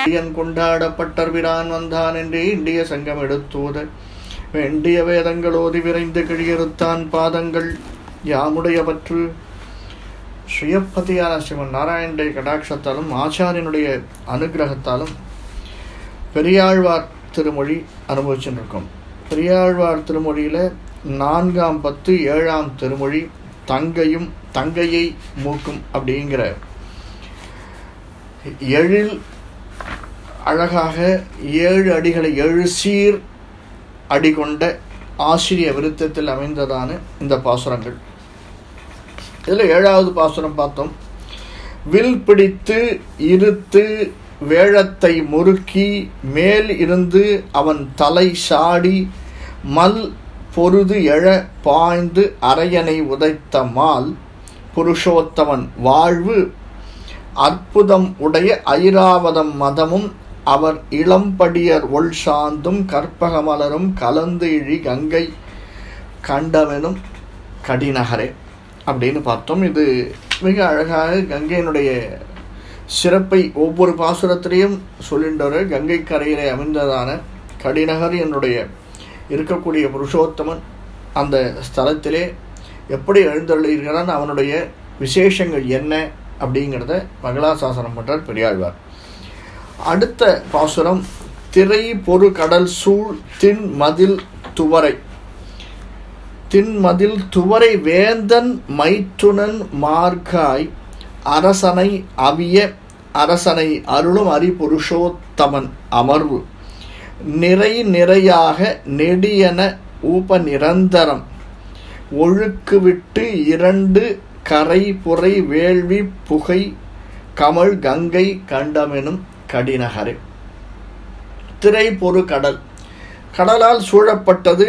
கொண்டாடப்பட்டர்பிரான் வந்தான் என்று இந்திய சங்கம் எடுத்தோத வேண்டிய வேதங்களோதி விரைந்து கிழியறுத்தான் பாதங்கள் யாமுடைய பற்று. ஸ்ரீயப்பதியான ஸ்ரீமன் நாராயணுடைய கடாட்சத்தாலும் ஆச்சாரியனுடைய அனுகிரகத்தாலும் பெரியாழ்வார் திருமொழி அனுபவிச்சுருக்கோம். பெரியாழ்வார் திருமொழியில் 4ஆம் பத்து 7ஆம் திருமொழி தங்கையும் தங்கையை மூக்கும் அப்படிங்கிற எழில் அழகாக 7 அடிகளை 7 சீர் அடி கொண்ட ஆசிரிய விருத்தத்தில் அமைந்ததான இந்த பாசுரங்கள். இதில் 7வது பாசுரம் பார்த்தோம். வில் பிடித்து இருத்து வேழத்தை முறுக்கி மேல் இருந்து அவன் தலை சாடி மல் பொருது எழ பாய்ந்து அரையனை உதைத்த மால் புருஷோத்தமன் வாழ்வு அற்புதம் உடைய ஐராவதம் மதமும் அவர் இளம்படியர் ஒள் சாந்தும் கற்பகமலரும் கலந்து இழி கங்கை கண்டவனும் கடிநகரே அப்படின்னு பார்த்தோம். இது மிக அழகாக கங்கையினுடைய சிறப்பை ஒவ்வொரு பாசுரத்திலையும் சொல்லின்றவர். கங்கை கரையிலே அமைந்ததான கடிநகர் என்னுடைய இருக்கக்கூடிய புருஷோத்தமன் அந்த ஸ்தலத்திலே எப்படி எழுந்தருளியிருக்கிறான், அவனுடைய விசேஷங்கள் என்ன அப்படிங்கிறத மங்களாசாசனம் பண்றார் பெரியாழ்வார். அடுத்த பாசுரம் திரை பொறு கடல் சூழ் தின் மதில் துவரை. தின்மதில் துவரை வேந்தன் மைத்துனன் மார்காய் அரசனை அவிய அரசனை அருளும் அரிபுருஷோத்தமன் அமர்வு நிறை நிறையாக நெடியன ஊப நிரந்தரம் ஒழுக்கு விட்டு 2 கரை புரை வேள்வி புகை கமல் கங்கை கண்டமெனும் கடிநகரே. திரை பொறு கடல், கடலால் சூழப்பட்டது.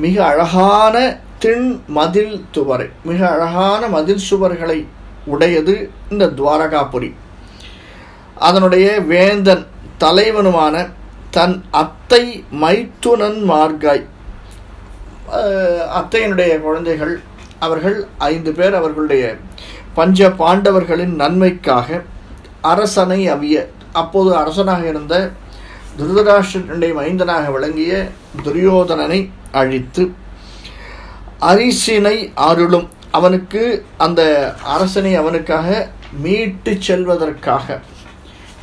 மிக அழகான திண் மதில் துவரை, மிக அழகான மதில் சுவர்களை உடையது இந்த துவாரகாபுரி. அதனுடைய வேந்தன் தலைவனுமான தன் அத்தை மைத்துனன் மார்காய், அத்தையினுடைய குழந்தைகள் அவர்கள் 5 பேர் அவர்களுடைய பஞ்ச பாண்டவர்களின் நன்மைக்காக அரசனை அவிய, அப்போது அரசனாக இருந்த துருதராஷ்டிரனுடைய மைந்தனாக விளங்கிய துரியோதனனை அழித்து அரிசினை அருளும், அவனுக்கு அந்த அரசனை அவனுக்காக மீட்டு செல்வதற்காக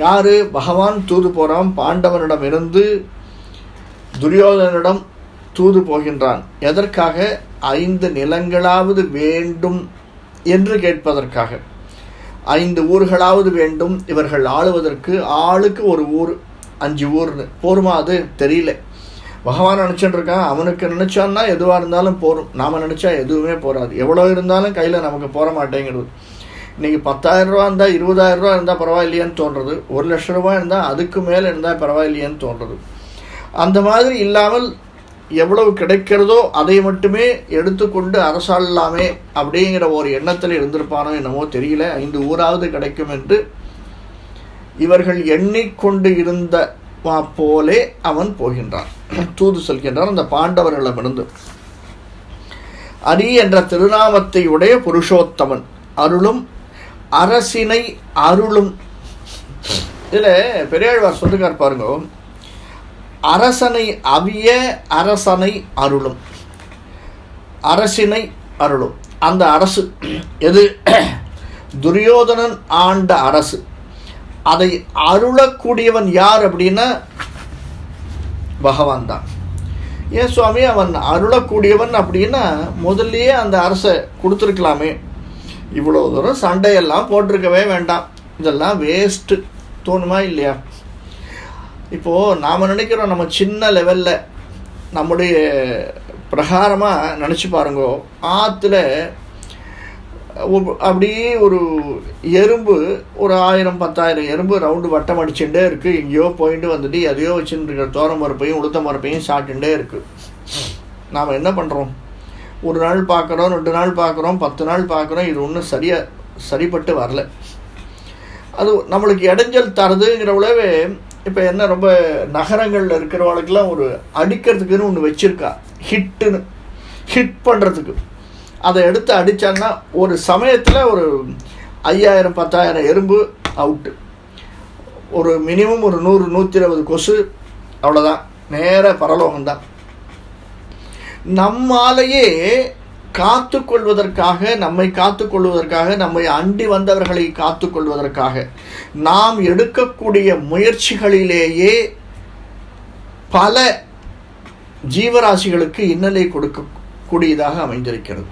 யாரு பகவான் தூது போறான். பாண்டவனிடம் இருந்து துரியோதனிடம் தூது போகின்றான். எதற்காக? 5 நிலங்களாவது வேண்டும் என்று கேட்பதற்காக. 5 ஊர்களாவது வேண்டும் இவர்கள் ஆளுவதற்கு. ஆளுக்கு ஒரு ஊர், 5 ஊர்னு போருமா? அது தெரியல. பகவான் நினச்சிட்டு இருக்கான். அவனுக்கு நினச்சான்னா எதுவாக இருந்தாலும் போரும், நாம் நினச்சா எதுவுமே போகாது. எவ்வளோ இருந்தாலும் கையில் நமக்கு போக மாட்டேங்கிறது. இன்றைக்கி 10,000 ரூபா இருந்தால் 20,000 ரூபா இருந்தால் பரவாயில்லையான்னு தோன்றுறது. 1,00,000 ரூபா இருந்தால் அதுக்கு மேலே இருந்தால் பரவாயில்லையான்னு தோன்றுறது. அந்த மாதிரி இல்லாமல் எவ்வளவு கிடைக்கிறதோ அதை மட்டுமே எடுத்துக்கொண்டு அரசாளாமே அப்படிங்கிற ஒரு எண்ணத்தில் இருந்திருப்பானோ என்னமோ தெரியல. 5 ஊராவது கிடைக்கும் என்று இவர்கள் எண்ணிக்கொண்டு இருந்த போலே அவன் போகின்றான், தூது செல்கின்றான் அந்த பாண்டவர்களிடமிருந்து. அரி என்ற திருநாமத்தை உடைய புருஷோத்தமன் அருளும் அரசினை அருளும். இதில் பெரியாழ்வார் சொல்லுக்கார் பாருங்க, அரசனை அவிய அரசனை அருளும், அரசினை அருளும். அந்த அரசு எது? துரியோதனன் ஆண்ட அரசு. அதை அருளக்கூடியவன் யார் அப்படின்னா பகவான் தான். ஏன் சுவாமி அவன் அருளக்கூடியவன் அப்படின்னா முதல்லையே அந்த அரசை கொடுத்துருக்கலாமே, இவ்வளோ தூரம் சண்டையெல்லாம் போட்டிருக்கவே வேண்டாம், இதெல்லாம் வேஸ்ட்டு தோணுமா இல்லையா? இப்போது நாம் நினைக்கிறோம் நம்ம சின்ன லெவலில் நம்முடைய பிரகாரமாக நினச்சி பாருங்கோ, ஆற்றுல அப்படியே ஒரு எறும்பு ஒரு 1000-10,000 எறும்பு ரவுண்டு வட்டம் அடிச்சுட்டே இருக்குது. எங்கேயோ போயிட்டு வந்துட்டு எதையோ வச்சுட்டு இருக்கிற தோரம் மரப்பையும் உளுத்த மரப்பையும் சாப்பிட்டுட்டே இருக்குது. நாம் என்ன பண்ணுறோம்? ஒரு நாள் பார்க்குறோம், 2 நாள் பார்க்குறோம், 10 நாள் பார்க்குறோம், இது ஒன்றும் சரிப்பட்டு வரல. அது நம்மளுக்கு இடைஞ்சல் தருதுங்கிறவளவே. இப்போ என்ன, ரொம்ப நகரங்களில் இருக்கிறவளுக்கெல்லாம் ஒரு அடிக்கிறதுக்குன்னு ஒன்று வச்சுருக்கா, ஹிட் பண்ணுறதுக்கு. அதை எடுத்து அடித்தாங்கன்னா ஒரு சமயத்தில் ஒரு 5,000-10,000 எறும்பு அவுட்டு. ஒரு மினிமம் ஒரு 100-120 கொசு, அவ்வளோதான், நேர பரலோகம்தான். நம்மாலேயே காத்து கொள்வதற்காக, நம்மை காத்து கொள்வதற்காக, நம்மை அண்டி வந்தவர்களை காத்து கொள்வதற்காக நாம் எடுக்கக்கூடிய முயற்சிகளிலேயே பல ஜீவராசிகளுக்கு இன்னலை கொடுக்கக்கூடியதாக அமைந்திருக்கிறது.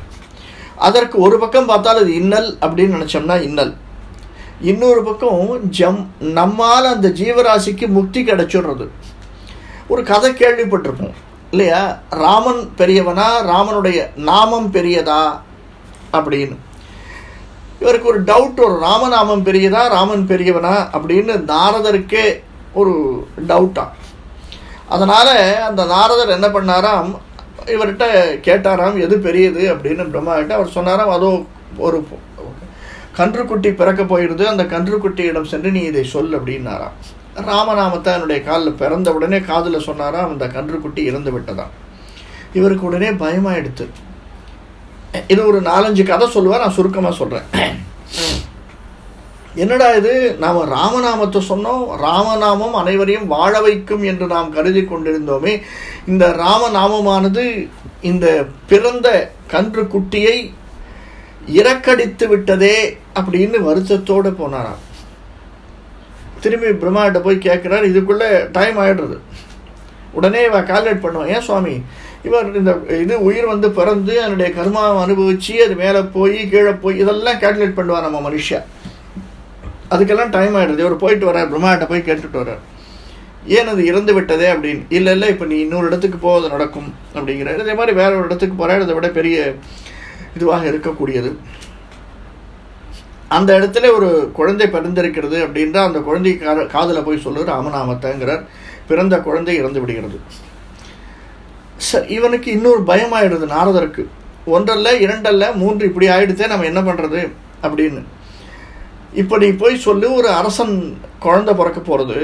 அதற்கு ஒரு பக்கம் பார்த்தால் அது இன்னல் அப்படின்னு நினச்சோம்னா இன்னல், இன்னொரு பக்கம் நம்மால் அந்த ஜீவராசிக்கு முக்தி கிடைச்சிடுறது. ஒரு கதை கேள்விப்பட்டிருப்போம் இல்லையா, ராமன் பெரியவனா, ராமனுடைய நாமம் பெரியதா அப்படின்னு. இவருக்கு ஒரு டவுட் வரும், ராமநாமம் பெரியதா, ராமன் பெரியவனா அப்படின்னு நாரதருக்கே ஒரு டவுட்டா. அதனால் அந்த நாரதர் என்ன பண்ணாராம், இவர்கிட்ட கேட்டாராம் எது பெரியது அப்படின்னு பிரம்மா கிட்ட. அவர் சொன்னாராம், அதோ ஒரு கன்றுக்குட்டி பிறக்க போயிடுது, அந்த கன்றுக்குட்டியிடம் சென்று நீ இதை சொல் அப்படின்னாராம். ராமநாமத்தை என்னுடைய காலில் பிறந்த உடனே காதில் சொன்னாராம், அந்த கன்றுக்குட்டி இறந்து விட்டதாம். இவருக்கு உடனே பயமாயிடுத்து. இது ஒரு 4-5 கதை சொல்லுவார், நான் சுருக்கமாக சொல்கிறேன். என்னடா இது, நாம் ராமநாமத்தை சொன்னோம், ராமநாமம் அனைவரையும் வாழ வைக்கும் என்று நாம் கருதி கொண்டிருந்தோமே, இந்த ராமநாமமானது இந்த பிறந்த கன்று குட்டியை இறக்கடித்து விட்டதே அப்படின்னு வருத்தத்தோடு போனாராம். திரும்பி பிரம்மாட்ட போய் கேட்குறாரு, இதுக்குள்ளே டைம் ஆகிடுறது. உடனே கால்குலேட் பண்ணுவான், ஏன் சுவாமி இவர் இது உயிர் பிறந்து அதனுடைய கர்மாவை அனுபவித்து அது மேலே போய் கீழே போய் இதெல்லாம் கால்குலேட் பண்ணுவார் நம்ம மனுஷா. அதுக்கெல்லாம் டைம் ஆகிடுது. இவர் போயிட்டு வர்றார், பிரம்மாட்ட போய் கேட்டுட்டு வர்றார், ஏன் அது இறந்து விட்டதே அப்படின்னு. இல்லை இப்போ நீ இன்னொரு இடத்துக்கு போவது நடக்கும் அப்படிங்கிற. இதே மாதிரி வேற ஒரு இடத்துக்கு போகிறார், அதை விட பெரிய இதுவாக இருக்கக்கூடியது. அந்த இடத்துல ஒரு குழந்தை பிறந்திருக்கிறது அப்படின்ற அந்த குழந்தை காதில் போய் சொல்லு ராமநாமத்தைங்கிறார். பிறந்த குழந்தை இறந்து விடுகிறது. இவனுக்கு இன்னொரு பயமாயிடுது நாரதருக்கு. 1 அல்ல 2 அல்ல 3 இப்படி ஆயிடுத்தே, நம்ம என்ன பண்ணுறது அப்படின்னு. இப்போ நீ போய் சொல்லு, ஒரு அரசன் குழந்தை பிறக்க போகிறது,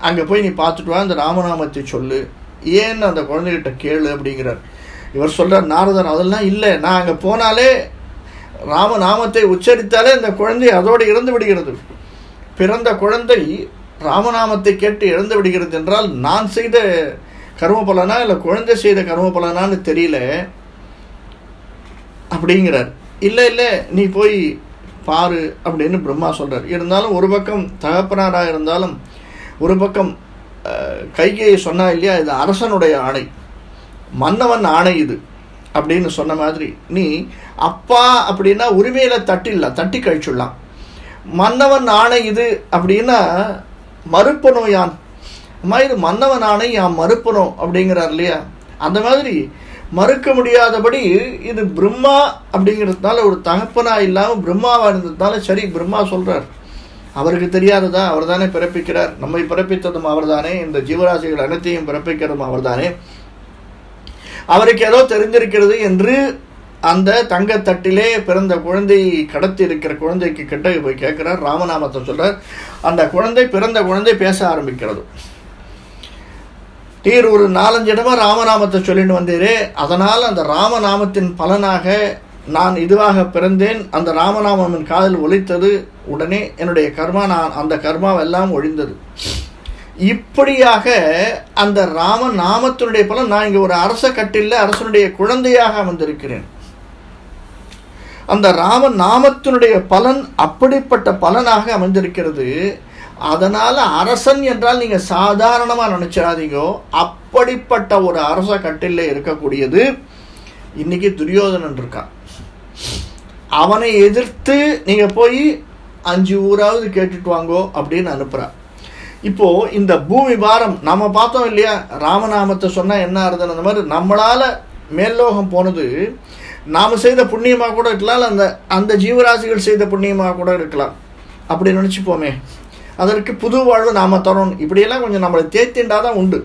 அங்கே போய் நீ பார்த்துட்டு வா, அந்த ராமநாமத்தை சொல்லு, ஏன்னு அந்த குழந்தைகிட்ட கேளு அப்படிங்கிறார். இவர் சொல்கிறார் நாரதர், அதெல்லாம் இல்லை, நான் அங்கே போனாலே ராமநாமத்தை உச்சரித்தாலே அந்த குழந்தை அதோடு இறந்து விடுகிறது. பிறந்த குழந்தை ராமநாமத்தை கேட்டு இறந்து விடுகிறது என்றால் நான் செய்த கர்ம பலனா இல்லை குழந்தை செய்த கர்ம பலனான்னு தெரியல அப்படிங்கிறார். இல்லை நீ போய் பாரு அப்படின்னு பிரம்மா சொல்கிறார். இருந்தாலும் ஒரு பக்கம் தகப்பனாராக இருந்தாலும் ஒரு பக்கம் கைகையை சொன்னா இல்லையா, இது அரசனுடைய ஆணை, மன்னவன் ஆணை இது அப்படின்னு சொன்ன மாதிரி, நீ அப்பா அப்படின்னா உரிமையில் தட்டி கழிச்சுடலாம். மன்னவன் ஆணை இது அப்படின்னா மறுப்பணும் யான், அம்மா இது மன்னவன் ஆணை யான் மறுப்பணும் அப்படிங்கிறார் இல்லையா. அந்த மாதிரி மறுக்க முடியாதபடி இது பிரம்மா அப்படிங்கிறதுனால, ஒரு தகப்பனா இல்லாமல் பிரம்மாவாக இருந்ததுனால சரி பிரம்மா சொல்கிறார். அவருக்கு தெரியாததா, அவர் தானே பிறப்பிக்கிறார், நம்மை பிறப்பித்ததும் அவர் தானே, இந்த ஜீவராசிகள் அனைத்தையும் பிறப்பிக்கிறதும் அவர் தானே, அவருக்கு ஏதோ தெரிஞ்சிருக்கிறது என்று அந்த தங்கத்தட்டிலே பிறந்த குழந்தை கடத்தி இருக்கிற குழந்தைக்கு கிட்ட போய் கேட்கிறார், ராமநாமத்தை சொல்றார். அந்த குழந்தை பிறந்த குழந்தை பேச ஆரம்பிக்கிறது. நீர் ஒரு 4-5 இடமா ராமநாமத்தை சொல்லிட்டு வந்தீரே, அதனால் அந்த ராமநாமத்தின் பலனாக நான் இதுவாக பிறந்தேன், அந்த ராமநாமம் என் காதில் ஒலித்தது, உடனே என்னுடைய கர்மா, நான் அந்த கர்மாவெல்லாம் ஒழிந்தது. இப்படியாக அந்த ராமநாமத்தினுடைய பலன், நான் இங்கே ஒரு அரச கட்டில் அரசனுடைய குழந்தையாக வந்திருக்கிறேன். அந்த ராமநாமத்தினுடைய பலன் அப்படிப்பட்ட பலனாக அமைந்திருக்கிறது. அதனால் அரசன் என்றால் நீங்கள் சாதாரணமாக நினச்சிடாதீங்கோ, அப்படிப்பட்ட ஒரு அரச கட்டில் இருக்கக்கூடியது இன்னைக்கு துரியோதனன் இருக்கான். அவனை எதிர்த்து நீங்கள் போய் 5 ஊராவது கேட்டுட்டு வாங்கோ அப்படின்னு அனுப்புகிறார். இப்போது இந்த பூமி பாரம் நம்ம பார்த்தோம் இல்லையா, ராமநாமத்தை சொன்னால் என்ன ஆறுதுன்னு, அந்த மாதிரி நம்மளால் மேல்லோகம் போனது நாம் செய்த புண்ணியமாக கூட இருக்கலாம், அந்த ஜீவராசிகள் செய்த புண்ணியமாக கூட இருக்கலாம். அப்படி நினச்சிப்போமே, அதற்கு புது வாழ்வு நாம் தரணும். இப்படியெல்லாம் கொஞ்சம் நம்மளை தேத்திண்டாதான் உண்டு,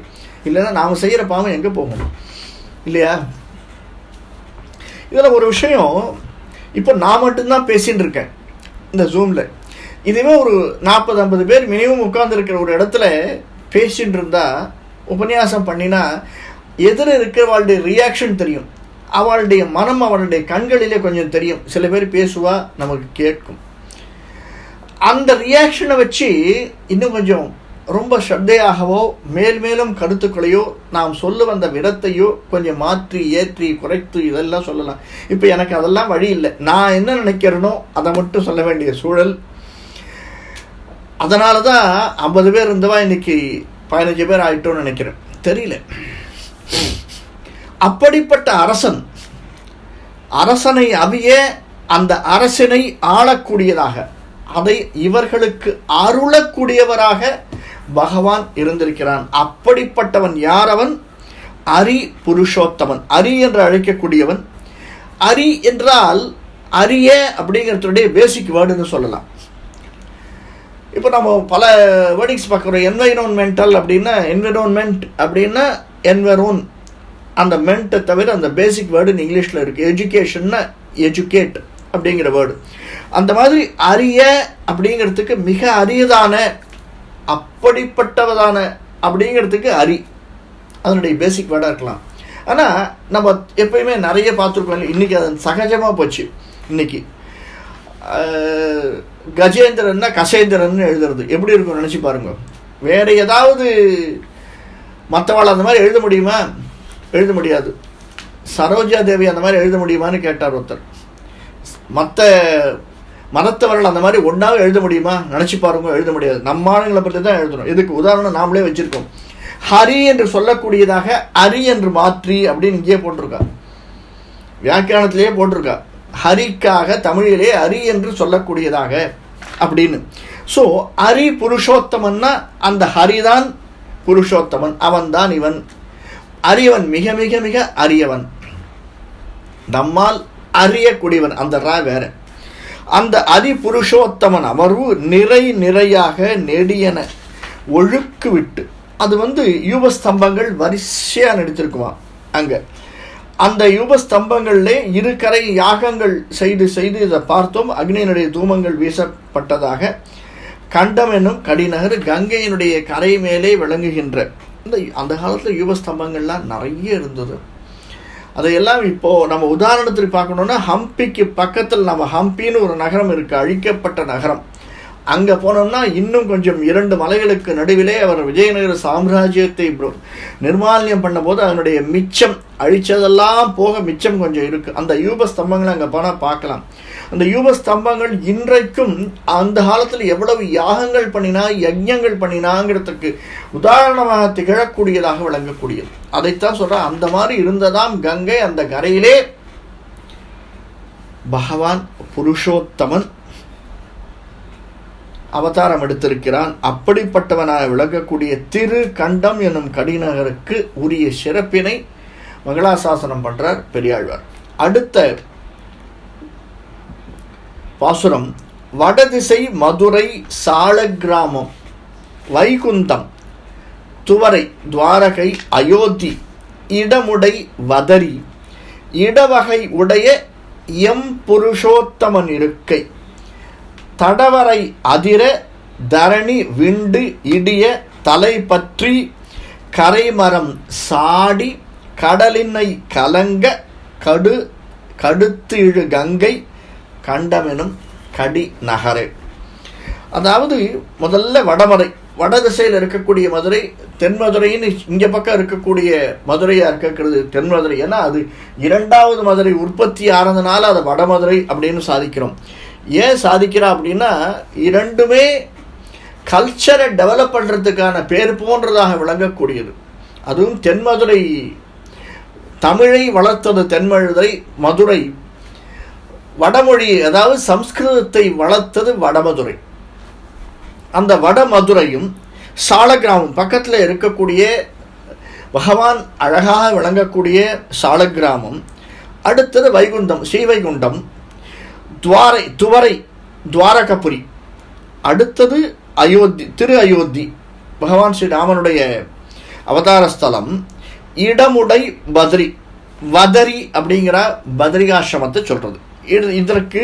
இல்லைன்னா நாம் செய்கிற பாவம் எங்கே போகணும் இல்லையா. இதில் ஒரு விஷயம், இப்போ நான் மட்டும்தான் பேசின்னு இருக்கேன் இந்த ஜூமில். இதுவே ஒரு 40-50 பேர் மினிமம் உட்கார்ந்துருக்கிற ஒரு இடத்துல பேசிகிட்டு இருந்தால், உபன்யாசம் பண்ணினா எதிர இருக்கிறவாளுடைய ரியாக்ஷன் தெரியும், அவளுடைய மனம் அவளுடைய கண்களிலே கொஞ்சம் தெரியும். சில பேர் பேசுவா, நமக்கு கேட்கும். அந்த ரியாக்ஷனை வச்சு இன்னும் கொஞ்சம் ரொம்ப ஸ்ரத்தையாகவோ மேலும் கருத்துக்களையோ நாம் சொல்ல வந்த விதத்தையோ கொஞ்சம் மாற்றி ஏற்றி குறைத்து இதெல்லாம் சொல்லலாம். இப்போ எனக்கு அதெல்லாம் வழி இல்லை. நான் என்ன நினைக்கிறேனோ அதை மட்டும் சொல்ல வேண்டிய சூழல். அதனால தான் 50 பேர் இருந்தவா இன்னைக்கு 15 பேர் ஆயிட்டோன்னு நினைக்கிறேன், தெரியல. அப்படிப்பட்ட அரசனை அவிய அந்த அரசனை ஆளக்கூடியதாக, அதை இவர்களுக்கு அருளக்கூடியவராக பகவான் இருந்திருக்கிறான். அப்படிப்பட்டவன் யார்? அவன் அரி புருஷோத்தமன், அரி என்று அழைக்கக்கூடியவன். அரி என்றால் அரிய அப்படிங்கிறதுடைய பேசிக் வேர்டுன்னு சொல்லலாம். இப்போ நம்ம பல வேர்டிங்ஸ் பார்க்குறோம். என்வைரோன்மெண்டல் அப்படின்னா என்விரான்மெண்ட் அப்படின்னா என்வரோன், அந்த மென்ட்டை தவிர அந்த பேசிக் வேர்டு இங்கிலீஷில் இருக்குது. எஜுகேஷன்னா எஜுகேட் அப்படிங்கிற வேர்டு. அந்த மாதிரி அரிய அப்படிங்கிறதுக்கு மிக அரியதான, அப்படிப்பட்டவதான அப்படிங்கிறதுக்கு அரி அதனுடைய பேசிக் வேர்டாக இருக்கலாம். ஆனால் நம்ம எப்பயுமே நிறைய பார்த்துருக்கோம். இன்றைக்கி அது சகஜமாக போச்சு. இன்றைக்கி கஜேந்திரன்னா கசேந்திரன்னு எழுதுறது எப்படி இருக்கும் நினச்சி பாருங்க. வேறு ஏதாவது மற்றவாள் அந்த மாதிரி எழுத முடியுமா? எழுத முடியாது. சரோஜா தேவி அந்த மாதிரி எழுத முடியுமான்னு கேட்டார் ஒருத்தர். மற்ற மதத்தவர்கள் அந்த மாதிரி ஒன்றாக எழுத முடியுமா? நினச்சி பாருங்க, எழுத முடியாது. நம்ம ஆளுங்களை பற்றி தான் எழுதணும். இதுக்கு உதாரணம் நாமளே வச்சுருக்கோம். ஹரி என்று சொல்லக்கூடியதாக அரி என்று மாற்றி அப்படின்னு இங்கேயே போட்டிருக்கா, வியாக்கியானத்திலேயே போட்டிருக்கா. ஹரிக்காக தமிழிலே அரி என்று சொல்லக்கூடியதாக அப்படின்னு. ஸோ அரி புருஷோத்தமன்னா அந்த ஹரிதான் புருஷோத்தமன், அவன்தான் இவன். அரியவன், மிக மிக மிக அரியவன், நம்மால் அறியக்கூடியவன். அந்த ரா வேற. அந்த அரி புருஷோத்தமன் அமர்வு நிறையாக நெடியன ஒழுக்கு விட்டு, அது யூபஸ்தம்பங்கள் வரிசையாக நடித்திருக்குவான். அங்கே அந்த யூபஸ்தம்பங்களிலே 2 கரை யாகங்கள் செய்து இதை பார்த்தோம். அக்னியினுடைய தூமங்கள் வீசப்பட்டதாக கண்டம் என்னும் கடிநகர் கங்கையினுடைய கரை மேலே விளங்குகின்ற அந்த காலத்தில் யூபஸ்தம்பங்கள்லாம் நிறைய இருந்தது. அதையெல்லாம் இப்போது நம்ம உதாரணத்துக்கு பார்க்கணுன்னா, ஹம்பிக்கு பக்கத்தில் நம்ம ஹம்பின்னு ஒரு நகரம் இருக்குது, அழிக்கப்பட்ட நகரம். அங்கே போனோம்னா இன்னும் கொஞ்சம் 2 மலைகளுக்கு நடுவிலே அவர் விஜயநகர சாம்ராஜ்யத்தை நிர்மால்யம் பண்ணும்போது அதனுடைய மிச்சம், அழிச்சதெல்லாம் போக மிச்சம் கொஞ்சம் இருக்குது. அந்த யூபஸ்தம்பங்களை அங்கே போனால் பார்க்கலாம். அந்த யூபஸ்தம்பங்கள் இன்றைக்கும் அந்த காலத்தில் எவ்வளவு யாகங்கள் பண்ணினா, யஜ்ஞங்கள் பண்ணினாங்கிறதுக்கு உதாரணமாக திகழக்கூடியதாக விளங்கக்கூடியது. அதைத்தான் சொல்கிறேன். அந்த மாதிரி இருந்ததாம் கங்கை. அந்த கரையிலே பகவான் புருஷோத்தமன் அவதாரம் எடுத்திருக்கிறான். அப்படிப்பட்டவனாக விளங்கக்கூடிய திரு கண்டம் என்னும் கடிநகருக்கு உரிய சிறப்பினை மங்களாசாசனம் பண்றார் பெரியாழ்வார். அடுத்த பாசுரம், வடதிசை மதுரை சாலக்கிராமம் வைகுந்தம் துவரை துவாரகை அயோத்தி இடமுடை வதரி இடவகை உடைய எம் புருஷோத்தமன் இருக்கை தடவரை அதிர தரணி விண்டு இடிய தலை பற்றி கரைமரம் சாடி கடலினை கலங்க கடுத்து இழு கங்கை கண்டமெனும் கடி நகரே. அதாவது முதல்ல வடதிசையில் இருக்கக்கூடிய மதுரை, தென்மதுரைன்னு இங்கே பக்கம் இருக்கக்கூடிய மதுரையாக இருக்கிறது தென்மதுரை. ஏன்னா அது 2வது மதுரை உற்பத்தி ஆனதுனால அதை வடமதுரை அப்படின்னு சாதிக்கிறோம். ஏன் சாதிக்கிறா அப்படின்னா, 2மே கல்ச்சரை டெவலப் பண்ணுறதுக்கான பேர் போன்றதாக விளங்கக்கூடியது. அதுவும் தென்மதுரை தமிழை வளர்த்தது தென்மதுரை, மதுரை வடமொழி அதாவது சம்ஸ்கிருதத்தை வளர்த்தது வடமதுரை. அந்த வடமதுரையும் சாலக்கிராமம் பக்கத்தில் இருக்கக்கூடிய பகவான் அழகாக விளங்கக்கூடிய சாலக்கிராமம், அடுத்தது வைகுண்டம் ஸ்ரீவைகுண்டம், துவரை துவாரகபுரி, அடுத்தது அயோத்தி திரு அயோத்தி பகவான் ஸ்ரீராமனுடைய அவதாரஸ்தலம், இடமுடை வதரி அப்படிங்கிற பத்ரிகாசிரமத்தை சொல்றது. இதற்கு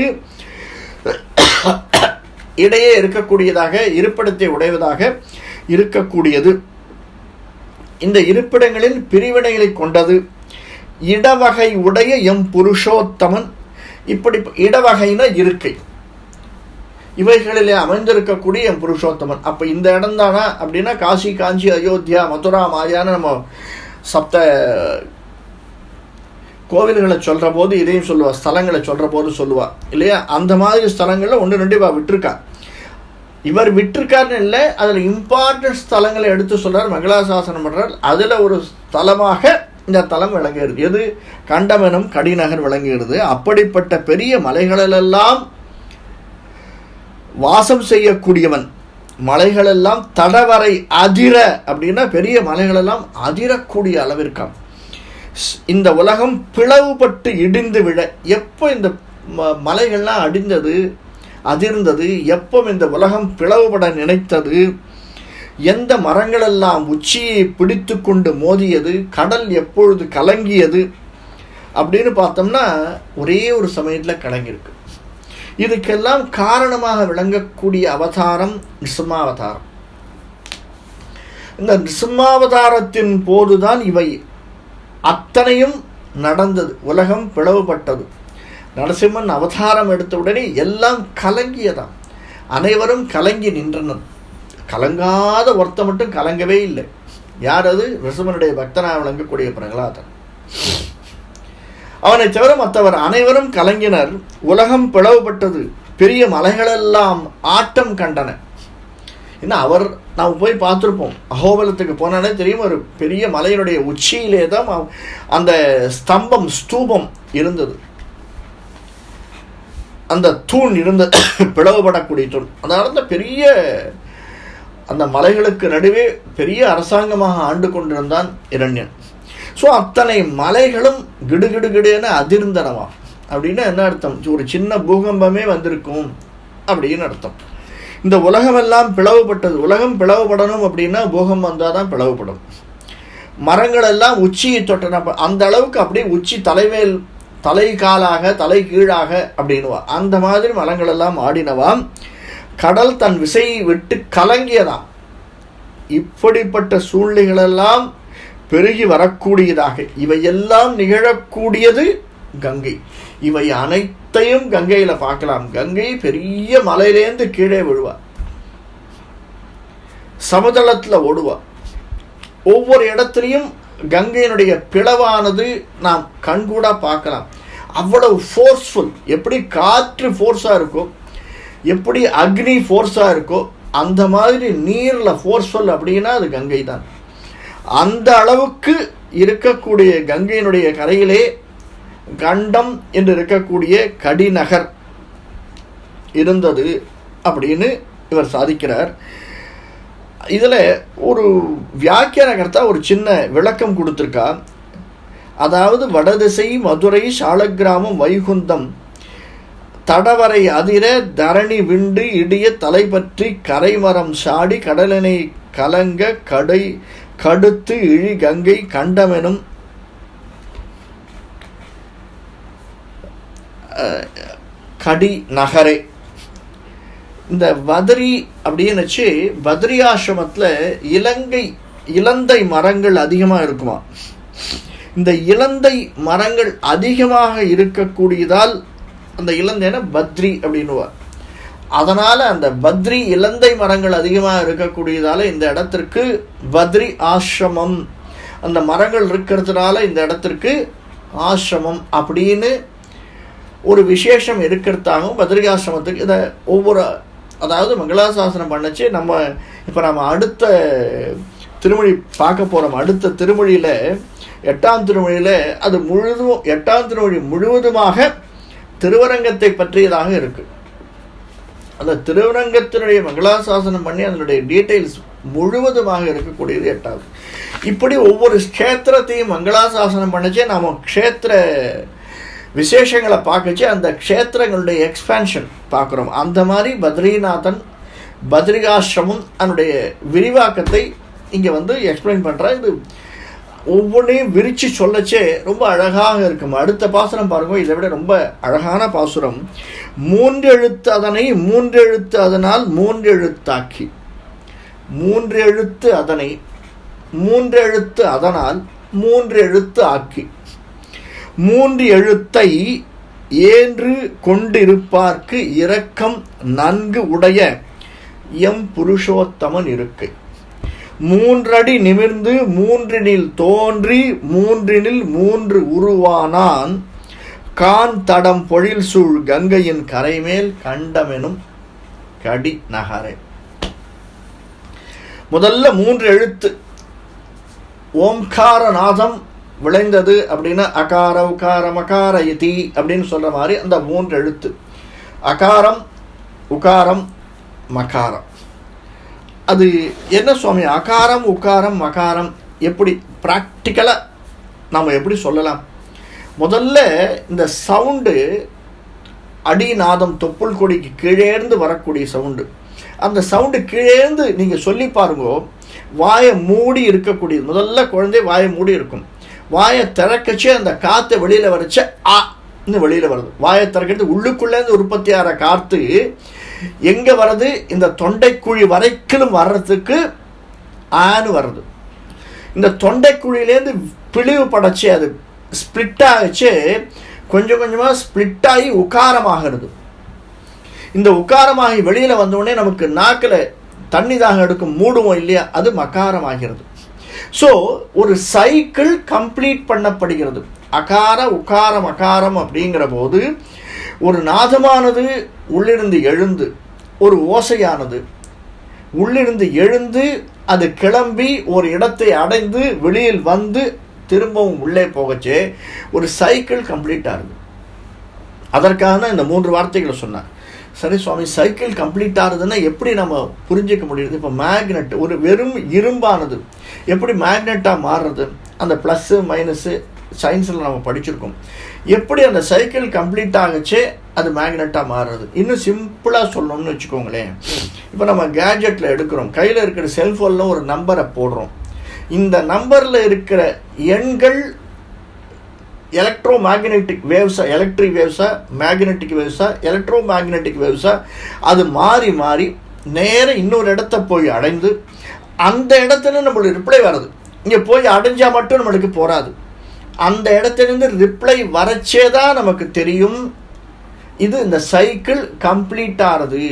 இடையே இருக்கக்கூடியதாக இருப்பிடத்தை உடையதாக இருக்கக்கூடியது. இந்த இருப்பிடங்களில் பிரிவினைகளை கொண்டது. இடவகை உடைய எம் புருஷோத்தமன். இப்படி இடவகைனா இருக்கை, இவைகளிலே அமைந்திருக்கக்கூடிய என் புருஷோத்தமன். அப்போ இந்த இடம் தானா அப்படின்னா காசி, காஞ்சி, அயோத்தியா, மதுரா, மாயான்னு நம்ம சப்த கோவில்களை சொல்கிற போது இதையும் சொல்லுவா, ஸ்தலங்களை சொல்கிற போது சொல்லுவா இல்லையா? அந்த மாதிரி ஸ்தலங்களில் 1-2 விட்டுருக்கா. இவர் விட்டிருக்காருன்னு இல்லை, அதில் இம்பார்ட்டன்ட் ஸ்தலங்களை எடுத்து சொல்கிறார், மங்களாசாசனம் பண்ணுறார். அதில் ஒரு ஸ்தலமாக இந்த தலம் விளங்குகிறது. எது? கண்டமெனும் கடிநகர் விளங்குகிறது. அப்படிப்பட்ட பெரிய மலைகளெல்லாம் வாசம் செய்யக்கூடியவன். மலைகளெல்லாம் தடவரை அதிர அப்படின்னா பெரிய மலைகளெல்லாம் அதிரக்கூடிய அளவிற்காம். இந்த உலகம் பிளவுபட்டு இடிந்து விழ எப்போ இந்த மலைகள்லாம் அதிர்ந்தது, எப்போ இந்த உலகம் பிளவுபட நினைத்தது, எந்த மரங்களெல்லாம் உச்சியை பிடித்து கொண்டு மோதியது, கடல் எப்பொழுது கலங்கியது அப்படின்னு பார்த்தோம்னா ஒரே ஒரு சமயத்தில் கலங்கியிருக்கு. இதுக்கெல்லாம் காரணமாக விளங்கக்கூடிய அவதாரம் நிருசிம்மாவதாரம். இந்த நிருசிம்மாவதாரத்தின் போதுதான் இவை அத்தனையும் நடந்தது. உலகம் பிளவுபட்டது. நரசிம்மன் அவதாரம் எடுத்த உடனே எல்லாம் கலங்கியதாம். அனைவரும் கலங்கி நின்றனர். கலங்காத ஒருத்த மட்டும் கலங்கவே இல்லை. யார் அது? நரசிம்மனுடைய பக்தனாக விளங்கக்கூடிய பிரகலாதன். அவனை தவிர மற்றவர் அனைவரும் கலங்கினர். உலகம் பிளவுபட்டது. பெரிய மலைகளெல்லாம் ஆட்டம் கண்டன. ஏன்னா நாம் போய் பார்த்துருப்போம், அகோபலத்துக்கு போனாலே தெரியும், ஒரு பெரிய மலையினுடைய உச்சியிலே தான் அந்த ஸ்தூபம் இருந்தது. அந்த தூண் இருந்த பிளவுபடக்கூடிய தூண். அதாவது பெரிய அந்த மலைகளுக்கு நடுவே பெரிய அரசாங்கமாக ஆண்டு கொண்டிருந்தான் இரண்யன். ஸோ அத்தனை மலைகளும் கிடுகிடுகிடுன்னு அதிர்ந்தனவா. அப்படின்னு என்ன அர்த்தம்? ஒரு சின்ன பூகம்பமே வந்திருக்கும் அப்படின்னு அர்த்தம். இந்த உலகமெல்லாம் பிளவுபட்டது. உலகம் பிளவுபடணும் அப்படின்னா பூகம்பம் வந்தால் தான் பிளவுபடும். மரங்கள் எல்லாம் உச்சியை தொட்டன. அந்த அளவுக்கு அப்படியே உச்சி தலைமேல் தலை காலாக தலை கீழாக அப்படின்னுவா. அந்த மாதிரி மரங்கள் எல்லாம் ஆடினவாம். கடல் தன் விசையை விட்டு கலங்கியதாம். இப்படிப்பட்ட சூழ்நிலைகளெல்லாம் பெருகி வரக்கூடியதாக இவையெல்லாம் நிகழக்கூடியது கங்கை. இவை அனைத்தையும் கங்கையில பார்க்கலாம். கங்கை பெரிய மலையிலேருந்து கீழே விழுவா, சமதளத்தில் ஓடுவா. ஒவ்வொரு இடத்துலையும் கங்கையினுடைய பிளவானது நாம் கண்கூட பார்க்கலாம். அவ்வளவு ஃபோர்ஸ்ஃபுல். எப்படி காற்று ஃபோர்ஸாக இருக்கோ, எப்படி அக்னி ஃபோர்ஸாக இருக்கோ, அந்த மாதிரி நீரில் ஃபோர்ஸ்ஃபுல் அப்படின்னா அது கங்கை தான். அந்த அளவுக்கு இருக்கக்கூடிய கங்கையினுடைய கரையிலே கண்டம் என்று இருக்கக்கூடிய கடிநகர் இருந்தது அப்படின்னு இவர் சாதிக்கிறார். இதில் ஒரு வியாக்கியானகர்த்தா ஒரு சின்ன விளக்கம் கொடுத்துருக்கா. அதாவது வடதிசை மதுரை சாலக்கிராமம் வைகுந்தம் தடவரை அதிர தரணி விண்டு இடிய தலைப்பற்றி கரைமரம் சாடி கடலினை கலங்க கடுத்து இழி கங்கை கண்டமெனும் கடி நகரே. இந்த பத்ரி அப்படின்னு வச்சு பத்ரி ஆசிரமத்தில் இலந்தை மரங்கள் அதிகமாக இருக்குமா. இந்த இலந்தை மரங்கள் அதிகமாக இருக்கக்கூடியதால் அந்த இலந்தைன பத்ரி அப்படின்னுவா. அதனால் அந்த பத்ரி இலந்தை மரங்கள் அதிகமாக இருக்கக்கூடியதால் இந்த இடத்திற்கு பத்ரி ஆசிரமம், அந்த மரங்கள் இருக்கிறதுனால இந்த இடத்திற்கு ஆசிரமம் அப்படின்னு ஒரு விசேஷம் இருக்கிறதாகவும் பத்ரிகாசிரமத்துக்கு இதை ஒவ்வொரு, அதாவது மங்களாசாசனம் பண்ணச்சு. நம்ம அடுத்த திருமொழி பார்க்க போகிறோம். அடுத்த திருமொழியில் 8ஆம் திருமொழியில் அது முழுதும் 8ஆம் திருமொழி முழுவதுமாக திருவரங்கத்தை பற்றியதாக இருக்குது. அந்த திருவரங்கத்தினுடைய மங்களாசாசனம் பண்ணி அதனுடைய டீட்டெயில்ஸ் முழுவதுமாக இருக்கக்கூடியது 8ஆவது. இப்படி ஒவ்வொரு க்ஷேத்திரத்தையும் மங்களாசாசனம் பண்ணச்சே நாம் க்ஷேத்திர விசேஷங்களை பார்க்கச்சு அந்த க்ஷேத்திரங்களுடைய எக்ஸ்பேன்ஷன் பார்க்குறோம். அந்த மாதிரி பத்ரிநாதன் பத்ரிகாசிரமம் அதனுடைய விரிவாக்கத்தை இங்கே எக்ஸ்பிளைன் பண்ணுறேன். இது ஒவ்வொன்றையும் விரித்து சொல்லச்சே ரொம்ப அழகாக இருக்கும். அடுத்த பாசுரம் பாருங்க, இதை விட ரொம்ப அழகான பாசுரம். 3 எழுத்து அதனை 3 எழுத்து அதனால் 3 எழுத்தாக்கி, 3 எழுத்து அதனை 3 எழுத்து அதனால் 3 எழுத்து ஆக்கி, 3 எழுத்தை ஏன்று கொண்டிருப்பார்க்கு இரக்கம் நன்கு உடைய எம் புருஷோத்தமன் இருக்கை. 3 அடி நிமிர்ந்து 3னில் தோன்றி 3னில் 3 உருவானான் கான் தடம் பொழில் சூழ் கங்கையின் கரைமேல் கண்டமெனும் கடி நகரே. முதல்ல 3 எழுத்து ஓம்காரநாதம் விளைந்தது அப்படின்னா அகார உகார மகார இதி அப்படின்னு சொல்ற மாதிரி அந்த 3 எழுத்து அகாரம் உகாரம் மகாரம். அது என்ன சுவாமி அகாரம் உகாரம் மகாரம் எப்படி ப்ராக்டிக்கலாக நம்ம எப்படி சொல்லலாம்? முதல்ல இந்த சவுண்டு அடிநாதம் தொப்புள் கொடிக்கு கீழேந்து வரக்கூடிய சவுண்டு. அந்த சவுண்டு கீழேந்து நீங்கள் சொல்லி பாருங்கோ. வாயை மூடி இருக்கக்கூடியது. முதல்ல குழந்தை வாயை மூடி இருக்கும். வாயை திறக்கச்சே அந்த காற்றை வெளியில் வரைச்ச ஆ இன்னும் வெளியில் வருது. வாயை திறக்கிறது உள்ளுக்குள்ளேருந்து உற்பத்தி ஆகிற காற்று எங்கே வருது? இந்த தொண்டைக்குழி வரைக்கும் வர்றதுக்கு ஆன்னு வருது. இந்த தொண்டைக்குழியிலேருந்து பிழிவு படைச்சி அது ஸ்பிளிட் ஆகிச்சு கொஞ்சம் கொஞ்சமாக ஸ்பிளிட் ஆகி உக்காரமாகிறது. இந்த உக்காரமாகி வெளியில் வந்தோடனே நமக்கு நாக்கில் தண்ணி தாகம் எடுக்கும் மூடுவோம் இல்லையா, அது மகாரம் ஆகிறது. ஸோ ஒரு சைக்கிள் கம்ப்ளீட் பண்ணப்படுகிறது. அகார உகாரம் அகாரம் அப்படிங்கிற போது ஒரு நாதமானது உள்ளிருந்து எழுந்து ஒரு ஓசையானது உள்ளிருந்து எழுந்து அது கிளம்பி ஒரு இடத்தை அடைந்து வெளியில் வந்து திரும்பவும் உள்ளே போகச்சே ஒரு சைக்கிள் கம்ப்ளீட் ஆகுது. அதற்காக இந்த 3 வார்த்தைகளை சொன்னார். சரி சுவாமி, சைக்கிள் கம்ப்ளீட் ஆகுதுன்னா எப்படி நம்ம புரிஞ்சிக்க முடியுது? இப்போ மேக்னெட் ஒரு வெறும் இரும்பானது எப்படி மேக்னெட்டாக மாறுறது? அந்த ப்ளஸ்ஸு மைனஸு சயின்ஸில் நம்ம படிச்சிருக்கோம். எப்படி அந்த சைக்கிள் கம்ப்ளீட் ஆகச்சே அது மேக்னெட்டாக மாறுறது? இன்னும் சிம்பிளாக சொல்லணும்னு வச்சுக்கோங்களேன். இப்போ நம்ம கேஜெட்டில் எடுக்கிறோம், கையில் இருக்கிற செல்ஃபோனில் ஒரு நம்பரை போடுறோம். இந்த நம்பரில் இருக்கிற எண்கள் எலக்ட்ரோ மேக்னெட்டிக் வேவ்ஸா, எலக்ட்ரிக் வேவ்ஸா, மேக்னெட்டிக் வேவ்ஸா, எலக்ட்ரோ மேக்னெட்டிக் வேவ்ஸா, அது மாறி மாறி நேர இன்னொரு இடத்த போய் அடைந்து அந்த இடத்துல நம்மளுக்கு ரிப்ளை வருது. இங்கே போய் அடைஞ்சால் மட்டும் நம்மளுக்கு போகாது. அந்த இடத்துலேருந்து ரிப்ளை வரச்சே தான் நமக்கு தெரியும் இது இந்த சைக்கிள் கம்ப்ளீட் ஆகிறது.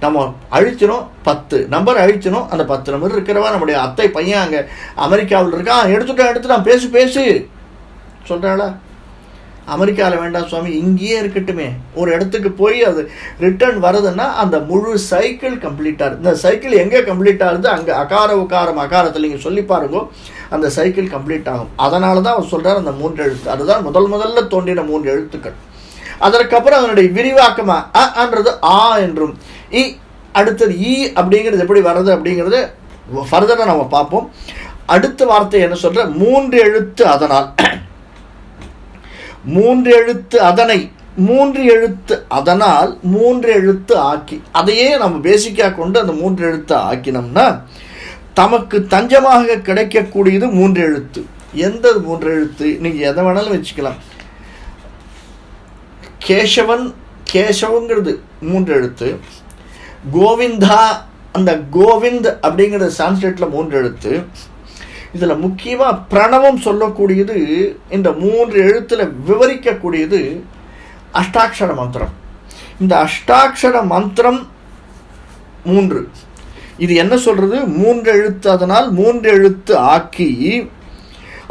நம்ம அழிச்சிடும் 10 நம்பர் அழிச்சிடும். அந்த 10 நம்பர் இருக்கிறவா நம்முடைய அத்தை பையன் அங்கே அமெரிக்காவில் இருக்கான். எடுத்துட்டான் பேசு சொல்கிறாளா? அமெரிக்காவில் வேண்டாம் சுவாமி, இங்கேயே இருக்கட்டுமே. ஒரு இடத்துக்கு போய் அது ரிட்டர்ன் வருதுன்னா அந்த முழு சைக்கிள் கம்ப்ளீட் ஆகுது. இந்த சைக்கிள் எங்கே கம்ப்ளீட் ஆகுது? அங்கே அகார உகாரம் அகாரத்தில் நீங்கள் சொல்லி பாருங்க, அந்த சைக்கிள் கம்ப்ளீட் ஆகும். அதனால தான் அவர் சொல்கிறார் அந்த 3 எழுத்து. அதுதான் முதல்ல தோன்றின 3 எழுத்துக்கள். அதற்கப்புறம் அதனுடைய விரிவாக்கமாக அன்றது ஆ என்றும் இ அடுத்தது ஈ அப்படிங்கிறது எப்படி வர்றது அப்படிங்கிறது ஃபர்தராக நம்ம பார்ப்போம். அடுத்த வார்த்தை என்ன சொல்கிற? 3 எழுத்து அதனால் 3 எழுத்து அதனை 3 எழுத்து அதனால் 3 எழுத்து ஆக்கி. அதையே நம்ம பேசிக்காக கொண்டு அந்த 3 எழுத்து ஆக்கினோம்னா தமக்கு தஞ்சமாக கிடைக்கக்கூடியது 3 எழுத்து. எந்த 3 எழுத்து? நீங்கள் எதை வேணாலும் வச்சுக்கலாம். கேசவங்கிறது 3 எழுத்து. கோவிந்தா, அந்த கோவிந்த் அப்படிங்கிறது சான்ஸ்கிரிட்டில் 3 எழுத்து. இதில் முக்கியமாக பிரணவம் சொல்லக்கூடியது இந்த 3 எழுத்தில் விவரிக்கக்கூடியது அஷ்டாட்சர மந்திரம். இந்த அஷ்டாட்சர மந்திரம் 3. இது என்ன சொல்கிறது? 3 எழுத்து அதனால் 3 எழுத்து ஆக்கி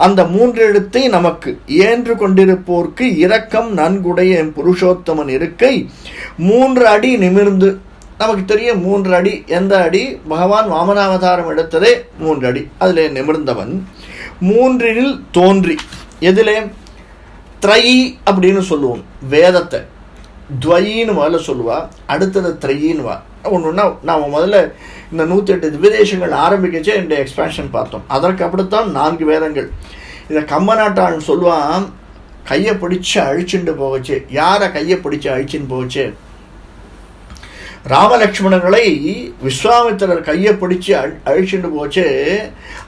அந்த 3 எழுத்தை நமக்கு ஏன்று கொண்டிருப்போர்க்கு இரக்கம் நன்குடைய புருஷோத்தமன் இருக்கை 3 அடி நிமிர்ந்து. நமக்கு தெரியும் 3 அடி எந்த அடி? பகவான் வாமனாவதாரம் எடுத்ததே 3 அடி. அதில் நிமிர்ந்தவன் 3ல் தோன்றி. எதிலே? த்ரயி அப்படின்னு சொல்லுவோம் வேதத்தை. துவயின்னு முதல்ல சொல்லுவா, அடுத்தது த்ரயின்னுவா. ஒன்றுன்னா நாம் முதல்ல இந்த 108 திவ்யதேசங்கள் ஆரம்பிக்கச்சே இந்த எக்ஸ்பேன்ஷன் பார்த்தோம். அதற்கு அப்படித்தான் 4 வேதங்கள். இதை கம்மநாட்டான் சொல்லுவான், கையை பிடிச்சி அழிச்சுட்டு போகச்சு. யாரை கையை பிடிச்சி அழிச்சுன்னு போகச்சு? ராமலக்ஷ்மணர்களை விஸ்வாமித்திரர் கையை பிடிச்சி அழிச்சுட்டு போச்சு.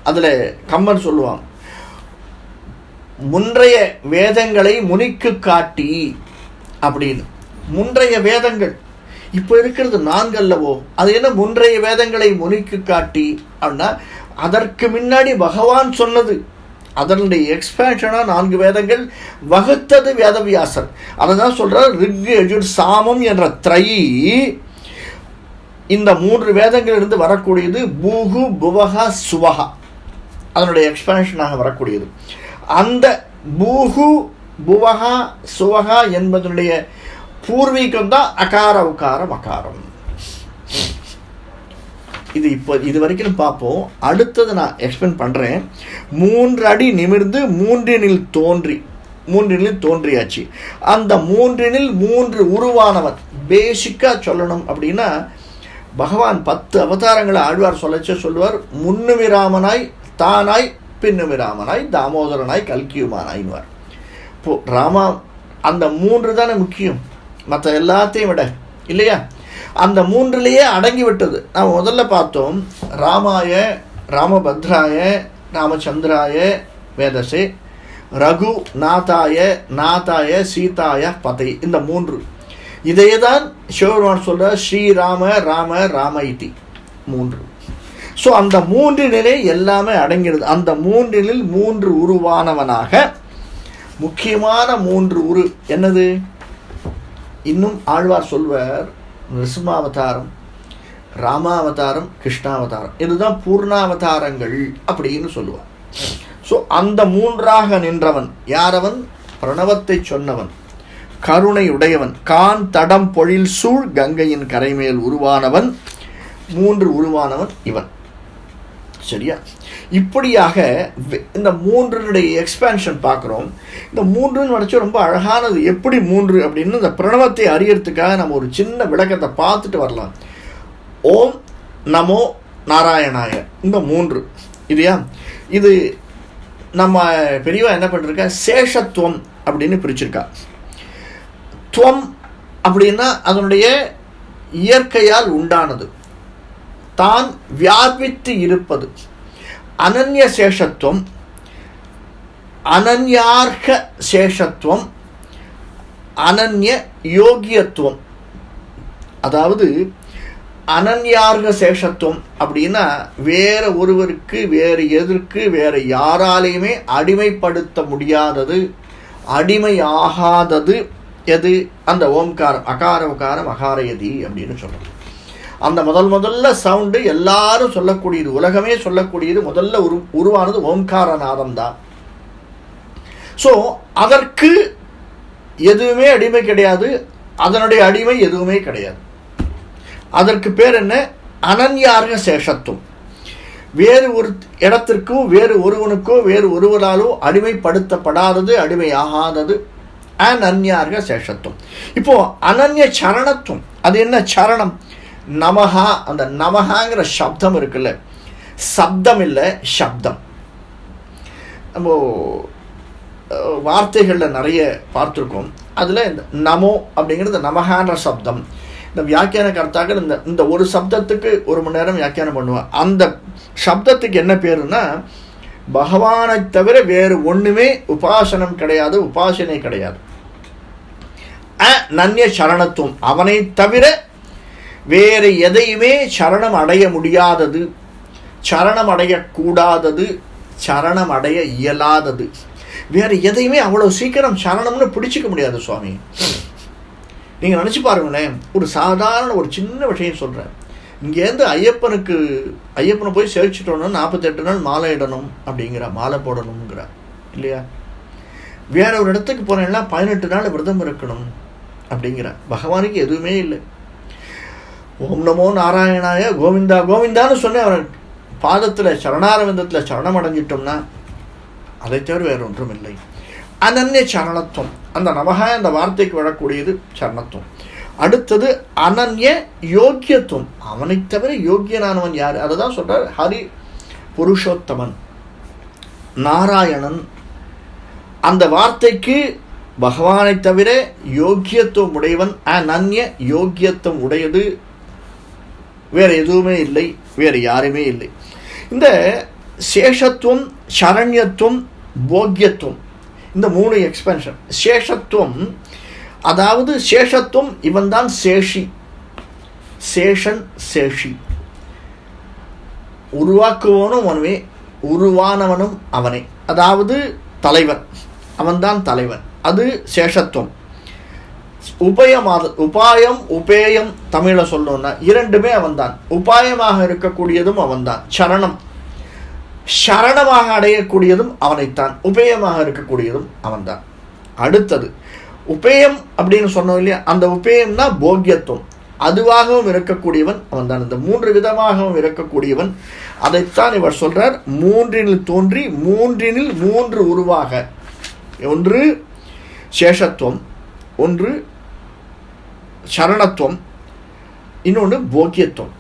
அதில் கம்மன் சொல்லுவான், முன்றைய வேதங்களை முனிக்கு காட்டி அப்படின்னு. முன்றைய வேதங்கள் இப்போ இருக்கிறது 4 அல்லவோ? அது என்ன முன்றைய வேதங்களை முனிக்கு காட்டி அப்படின்னா அதற்கு முன்னாடி பகவான் சொன்னது அதனுடைய எக்ஸ்பேன்ஷனாக 4 வேதங்கள் வகுத்தது வேதவியாசர். அதை தான் சொல்கிறார், ரிக் யஜுர் சாமம் என்ற த்ரையி இந்த 3 வேதங்களிலிருந்து வரக்கூடியது. பூகு புவகா சுவகா அதனுடைய எக்ஸ்பேன்ஷனாக வரக்கூடியது. அந்த பூகு புவகா சுவகா என்பதனுடைய பூர்வீகம் தான் அகார உகாரம் அகாரம். இது வரைக்கும் பார்ப்போம். அடுத்தது நான் எக்ஸ்பிளைன் பண்ணுறேன். 3 அடி நிமிர்ந்து 3 தோன்றியாச்சு. அந்த 3 உருவானவன் பேசிக்காக சொல்லணும் அப்படின்னா, பகவான் 10 அவதாரங்களை ஆழ்வார் சொல்லுவார். முன்னுமிராமனாய், தானாய், பின்னுமிராமனாய், தாமோதரனாய், கல்கியுமானாய்னுவார். இப்போ ராமா அந்த 3 தானே முக்கியம் மற்ற எல்லாத்தையும் விட, இல்லையா? அந்த 3லேயே அடங்கிவிட்டது. நாம் முதல்ல பார்த்தோம், ராமாய, ராமபத்ராய, ராமச்சந்திராய வேதசே, ரகு நாதாய, நாதாய சீதாய பதை. இந்த 3 இதையே தான் சிவபெருமான் சொல்ற ஸ்ரீராம ராம ராம இதி 3. ஸோ அந்த 3 எல்லாமே அடங்கிடுது. அந்த 3 உருவானவனாக முக்கியமான 3 என்னது? இன்னும் ஆழ்வார் சொல்வார், நிருசிம்மாவதாரம், ராமாவதாரம், கிருஷ்ணாவதாரம், இதுதான் பூர்ணாவதாரங்கள் அப்படின்னு சொல்லுவார். ஸோ அந்த 3ஆக நின்றவன் யாரவன்? பிரணவத்தை சொன்னவன், கருணை உடையவன், கான் தடம் பொழில் சூழ் கங்கையின் கரைமேல் உருவானவன், 3 உருவானவன் இவன். சரியா? இப்படியாக இந்த 3 எக்ஸ்பேன்ஷன் பார்க்குறோம். இந்த 3 நினச்சா ரொம்ப அழகானது. எப்படி 3 அப்படின்னு இந்த பிரணவத்தை அறியறதுக்காக நம்ம ஒரு சின்ன விளக்கத்தை பார்த்துட்டு வரலாம். ஓம் நமோ நாராயணாய, இந்த 3 இல்லையா? இது நம்ம பெரியவா என்ன பண்ணிருக்கா, சேஷத்துவம் அப்படின்னு பிரிச்சிருக்கா. துவம் அப்படின்னா அதனுடைய இயற்கையால் உண்டானது, தான் வியாபித்து இருப்பது. அனன்ய சேஷத்துவம், அனன்யார்க சேஷத்துவம், அனன்ய யோகியத்துவம். அதாவது அனன்யார்க சேஷத்துவம் அப்படின்னா வேற ஒருவருக்கு, வேறு எதற்கு, வேற யாராலையுமே அடிமைப்படுத்த முடியாதது, அடிமை ஆகாதது எது? அந்த ஓம்காரம், அகார உகாரம் அகாரயதி அப்படின்னு சொல்றது. அந்த முதல்ல சவுண்டு எல்லாரும் சொல்லக்கூடியது, உலகமே சொல்லக்கூடியது, முதல்ல உருவானது ஓம்காரநாதம் தான். ஸோ அதற்கு எதுவுமே அடிமை கிடையாது, அதனுடைய அடிமை எதுவுமே கிடையாது. அதற்கு பேர் என்ன? அனன்யார்க சேஷத்துவம். வேறு ஒரு இடத்திற்கோ, வேறு ஒருவனுக்கோ, வேறு ஒருவராலோ அடிமைப்படுத்தப்படாதது, அடிமை ஆகாதது, அனன்யார்க சேஷத்துவம். இப்போ அனன்ய சரணத்துவம், அது என்ன சரணம்? நமஹா. அந்த நமஹாங்கிற சப்தம் இருக்குல்ல, சப்தம் இல்லை சப்தம். நம்ம வார்த்தைகளில் நிறைய பார்த்துருக்கோம். அதில் இந்த நமோ அப்படிங்கிறது நமஹான்ற சப்தம். இந்த வியாக்கியான கர்த்தாக்கள் இந்த ஒரு சப்தத்துக்கு 1 மணி நேரம் வியாக்கியானம் பண்ணுவான். அந்த சப்தத்துக்கு என்ன பேருன்னா, பகவானை தவிர வேறு ஒன்றுமே உபாசனம் கிடையாது, உபாசனை கிடையாது. அனன்ய சரணத்துவம், அவனை தவிர வேறு எதையுமே சரணம் அடைய முடியாதது, சரணம் அடையக்கூடாதது, சரணம் அடைய இயலாதது. வேறு எதையுமே அவ்வளோ சீக்கிரம் சரணம்னு பிடிச்சிக்க முடியாது சுவாமி. நீங்கள் நினச்சி பாருங்களேன், ஒரு சாதாரண ஒரு சின்ன விஷயம் சொல்கிறேன். இங்கேருந்து ஐயப்பனை போய் சேவிச்சிட்டோன்னா 48 நாள் மாலை இடணும் அப்படிங்கிற, மாலை போடணுங்கிற, இல்லையா? வேற ஒரு இடத்துக்கு போனேன்னா 18 நாள் விரதம் இருக்கணும் அப்படிங்கிற. பகவானுக்கு எதுவுமே இல்லை. ஓம் நமோ நாராயணாய கோவிந்தா கோவிந்தான்னு சொன்னேன், அவன் பாதத்தில் சரணாரவிந்தத்தில் சரணம் அடைஞ்சிட்டோம்னா அதை தவிர வேறு ஒன்றும் இல்லை. அனன்ய சரணத்துவம், அந்த நமகா அந்த வார்த்தைக்கு வரக்கூடியது சரணத்துவம். அடுத்தது அனன்ய யோக்கியத்துவம், அவனை தவிர யோக்கியனானவன் யார்? அதை தான் சொல்றார், ஹரி புருஷோத்தமன் நாராயணன். அந்த வார்த்தைக்கு பகவானை தவிர யோக்கியத்துவம் உடையவன், அனன்ய யோக்கியத்துவம் உடையது வேறு எதுவுமே இல்லை, வேறு யாருமே இல்லை. இந்த சேஷத்துவம், சரண்யத்துவம், போக்கியத்துவம், இந்த 3 எக்ஸ்பென்ஷன். சேஷத்துவம், அதாவது சேஷத்துவம் இவன் தான் சேஷி, சேஷன் சேஷி. உருவாக்குவோனும் ஒன்றுமே, உருவானவனும் அவனே. அதாவது தலைவன், அவன்தான் தலைவன். அது சேஷத்துவம். உபாயம் உபேயம் தமிழை சொல்லணும்னா இரண்டுமே அவன்தான். உபாயமாக இருக்கக்கூடியதும் அவன்தான். சரணமாக அடையக்கூடியதும் அவனைத்தான். உபேயமாக இருக்கக்கூடியதும் அவன்தான். அடுத்தது உபேயம் அப்படின்னு சொன்னோம் இல்லையா, அந்த உபேயம்னா போக்கியத்துவம். அதுவாகவும் இருக்கக்கூடியவன் அவன்தான். இந்த 3 விதமாகவும் இருக்கக்கூடியவன். அதைத்தான் இவர் சொல்றார். 3 தோன்றி 3 3 உருவாக. ஒன்று சேஷத்துவம், ஒன்று சரணத்துவம், இன்னொன்று போக்கியத்துவம்.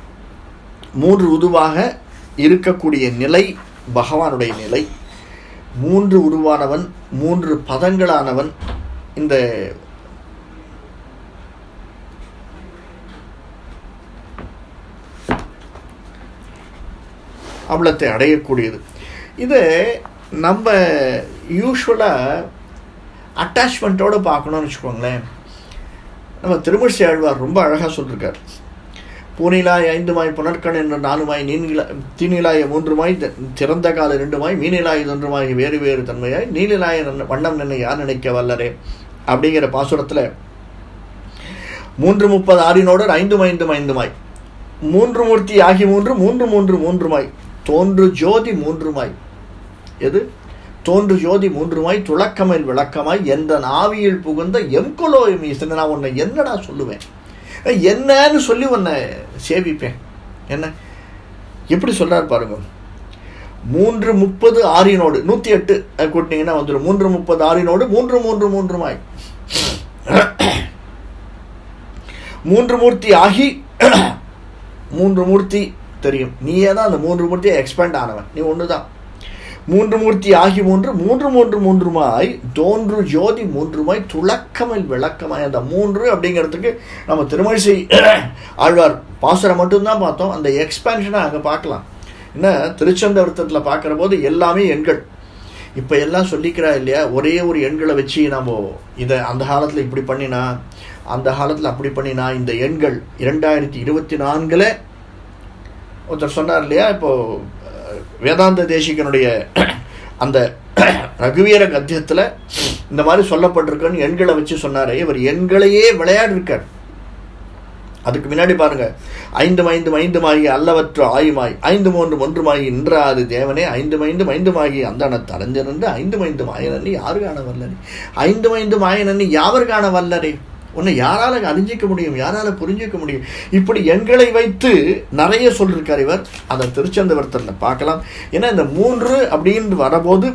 3 உருவாக இருக்கக்கூடிய நிலை பகவானுடைய நிலை. 3 உருவானவன், 3 பதங்களானவன். இந்த அவ்வளத்தை அடையக்கூடியது. இது நம்ம யூஸ்வலாக அட்டாச்மெண்ட்டோடு பார்க்கணும்னு வச்சுக்கோங்களேன். நம்ம திருமிழிசை ஆழ்வார் ரொம்ப அழகாக சொல்லியிருக்கார். பூனிலாய் 5 மாய் புனர்கண் என்ற 4 மாய் தீநிலாய 3 மாய் திறந்த கால 2 மாய் மீனிலாய் 1 மாய் வேறு வேறு தன்மையாய் நீலிலாய வண்ணம் நினை யார் நினைக்க வல்லரே அப்படிங்கிற பாசுரத்தில் 330 ஆறினோடு 5 5 மாய் 3 மூர்த்தி ஆகி 3 3 3 3 மாய் தோன்று ஜோதி 3 மாய். எது தோன்று ஜோதி 3 மாய் துளக்கமில் விளக்கமாய் எந்த ஆவியில் புகுந்த எம்கொலோ மீசன். நான் உன்னை என்னடா சொல்லுவேன், என்னன்னு சொல்லி உன்னை சேவிப்பேன். என்ன எப்படி சொல்றாரு பாருங்க. 330 ஆறினோடு 108 கூட்டினீங்கன்னா வந்துடும். 330 ஆறினோடு 3 3 3 மாய் 3 மூர்த்தி ஆகி 3 மூர்த்தி தெரியும். நீயே தான் அந்த 3 மூர்த்தியை எக்ஸ்பேண்ட் ஆனவன். நீ ஒன்று தான். 3 மூர்த்தி ஆகி 3 3 3 3 மாய் தோன்று ஜோதி 3 மாய் துளக்கமில் விளக்கமாய். அந்த 3 அப்படிங்கிறதுக்கு நம்ம திருமழிசை ஆழ்வார் பாசுரம் மட்டும்தான் பார்த்தோம். அந்த எக்ஸ்பேன்ஷனை அங்கே பார்க்கலாம். என்ன திருச்செந்தவர்த்தத்தில் பார்க்குற போது எல்லாமே எண்கள். இப்போ எல்லாம் சொல்லிக்கிறா இல்லையா, ஒரே ஒரு எண்களை வச்சு நம்ம இதை அந்த காலத்தில் இப்படி பண்ணினா, அந்த காலத்தில் அப்படி பண்ணினா. இந்த எண்கள் 2024 ஒருத்தர் சொன்னார் இல்லையா, இப்போது வேதாந்த தேசிகனுடைய அந்த ரகுவீர கத்தியத்தில் இந்த மாதிரி சொல்லப்பட்டிருக்குன்னு எண்களை வச்சு சொன்னார். இவர் எண்களையே விளையாடிருக்கார். அதுக்கு முன்னாடி பாருங்க, 5 5 5 மாகி அல்லவற்று ஆயுமாய் 5 3 1 மாகி நின்றாது தேவனே 5 5 5 மாகி அந்தனத்து அடைஞ்சிருந்து 5 5 மாயனி யாரு காண வல்லரே 5 5 மாயனி யாவர் காண வல்லரே. உன்னை யாரால அறிஞ்சிக்க முடியும், யாரால புரிஞ்சிக்க முடியும். இப்படி எண்களை வைத்து நிறைய சொல்லியிருக்கார் இவர். அதை திருச்செந்தவர்த்தத்தில் பார்க்கலாம். ஏன்னா இந்த 3 அப்படின்னு வரபோது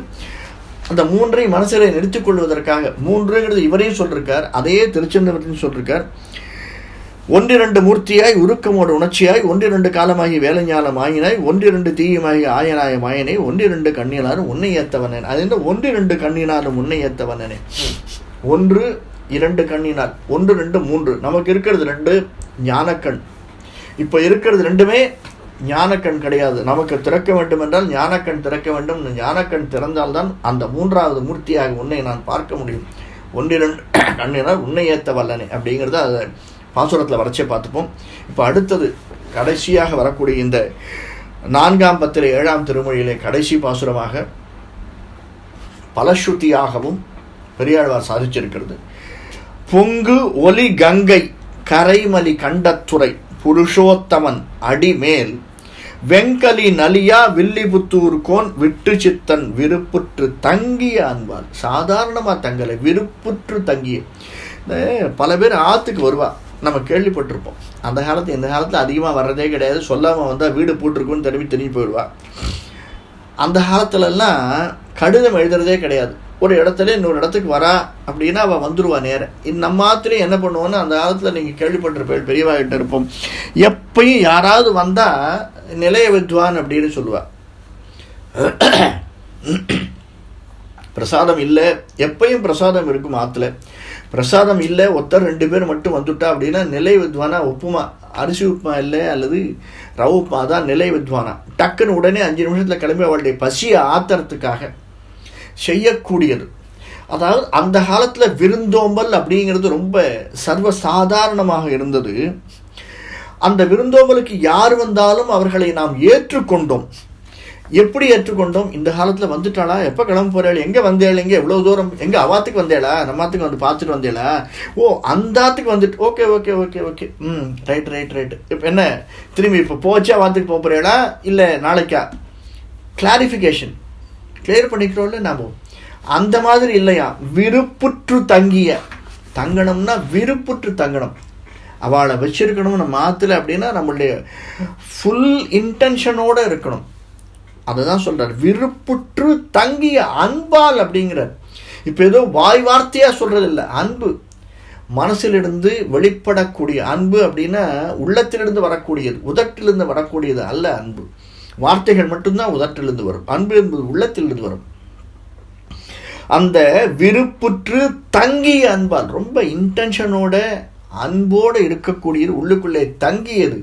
அந்த 3ஐ மனசில் நிறுத்திக் கொள்வதற்காக 3ங்கிறது இவரையும் சொல்லியிருக்கார். அதையே திருச்செந்தவர்த்தையும் சொல்லியிருக்கார். 1 2 மூர்த்தியாய் உருக்கமோடு உணர்ச்சியாய் 1 2 காலமாகி வேலைஞாலம் ஆயினாய் 1 2 தீயமாகி ஆயனாய மாயனை 1 2 கண்ணினாலும் உன்னை ஏத்தவனே. அது என்ன 1 2 கண்ணினாலும் உன்னை ஏத்தவனே. 1 2 கண்ணினால் 1 2 3 நமக்கு இருக்கிறது 2 ஞானக்கண். இப்போ இருக்கிறது 2மே ஞானக்கண் கிடையாது. நமக்கு திறக்க வேண்டும் என்றால் ஞானக்கண் திறக்க வேண்டும். ஞானக்கண் திறந்தால்தான் அந்த 3வது மூர்த்தியாக உன்னை நான் பார்க்க முடியும். 1 2 கண்ணினால் உன்னை ஏத்த வல்லனே அப்படிங்கிறத அதை பாசுரத்தில் வரைச்சே பார்த்துப்போம். இப்போ அடுத்தது கடைசியாக வரக்கூடிய இந்த 4ஆம் பத்திரை 7ஆம் திருமொழியிலே கடைசி பாசுரமாக பலஸ்ருதியாகவும் பெரியாழ்வார் சாதிச்சிருக்கிறது. பொங்கு ஒலி கங்கை கரைமலி கண்டத்துறை புருஷோத்தமன் அடிமேல் வெங்கலி நலியா வில்லிபுத்தூர் கோன் விட்டு சித்தன் விருப்புற்று தங்கிய அன்பால். சாதாரணமாக தங்கலை, விருப்புற்று தங்கிய. பல பேர் ஆற்றுக்கு வருவா, நம்ம கேள்விப்பட்டிருப்போம். அந்த காலத்தில் இந்த காலத்தில் அதிகமாக வர்றதே கிடையாது. சொல்லாமல் வந்தால் வீடு போட்டிருக்குன்னு திரும்பி போயிடுவா. அந்த காலத்துலலாம் கடிதம் எழுதுறதே கிடையாது. ஒரு இடத்துல இன்னொரு இடத்துக்கு வரா அப்படின்னா அவள் வந்துடுவா நேரம். நம்ம ஆற்றுலேயும் என்ன பண்ணுவோன்னு அந்த காலத்தில் நீங்கள் கேள்விப்பட்டிருப்பேன், பெரியவாகிட்ட இருப்போம். எப்பயும் யாராவது வந்தால் நிலைய வித்வான் அப்படின்னு சொல்லுவாள். பிரசாதம் இல்லை, எப்பயும் பிரசாதம் இருக்கும் ஆற்றுல. பிரசாதம் இல்லை, ஒருத்தர் 2 பேர் மட்டும் வந்துட்டா அப்படின்னா நிலை வித்வானா உப்புமா, அரிசி உப்புமா இல்லை அல்லது ரவ உப்புமா தான் நிலை வித்வானா. டக்குன்னு உடனே 5 நிமிஷத்தில் கிளம்பி அவளுடைய பசியை ஆத்துறதுக்காக செய்யக்கூடியது. அதாவது அந்த காலத்தில் விருந்தோம்பல் அப்படிங்கிறது ரொம்ப சர்வசாதாரணமாக இருந்தது. அந்த விருந்தோம்பலுக்கு யார் வந்தாலும் அவர்களை நாம் ஏற்றுக்கொண்டோம். எப்படி ஏற்றுக்கொண்டோம்? இந்த காலத்தில் வந்துட்டாளா, எப்போ கிளம்ப போகிறாள், எங்கே வந்தேள், எங்கே எவ்வளோ தூரம், எங்கே அவாத்துக்கு வந்தேளா, நம்மாத்துக்கு வந்து பார்த்துட்டு வந்தேளா, ஓ அந்தாத்துக்கு வந்துட்டு, okay okay okay okay, right. இப்போ என்ன திரும்பி இப்போ போச்சா அவாத்துக்கு போக போகிறேளா இல்லை நாளைக்கா? கிளாரிஃபிகேஷன் கிளியர் பண்ணிக்கிறோம்ல நாம். அந்த மாதிரி இல்லையா, விருப்புற்று தங்கணும்னா விருப்புற்று தங்கணும். அவளை வச்சிருக்கணும் நம்ம ஆற்றுல அப்படின்னா நம்மளுடைய ஃபுல் இன்டென்ஷனோடு இருக்கணும். அதை தான் சொல்கிறார், விருப்புற்று தங்கிய அன்பால் அப்படிங்கிறார். இப்போ ஏதோ வாய் வார்த்தையாக சொல்கிறது இல்லை, அன்பு மனசிலிருந்து வெளிப்படக்கூடிய அன்பு அப்படின்னா உள்ளத்திலிருந்து வரக்கூடியது, உதட்டிலிருந்து வரக்கூடியது அல்ல. அன்பு வார்த்தைகள் மட்டும்தான் உதட்டிலிருந்து வரும், அன்பு என்பது உள்ளத்திலிருந்து வரும். அந்த விருப்புற்று தங்கிய அன்பால், ரொம்ப இன்டென்ஷனோட அன்போடு இருக்கக்கூடியது, உள்ளுக்குள்ளே தங்கியது.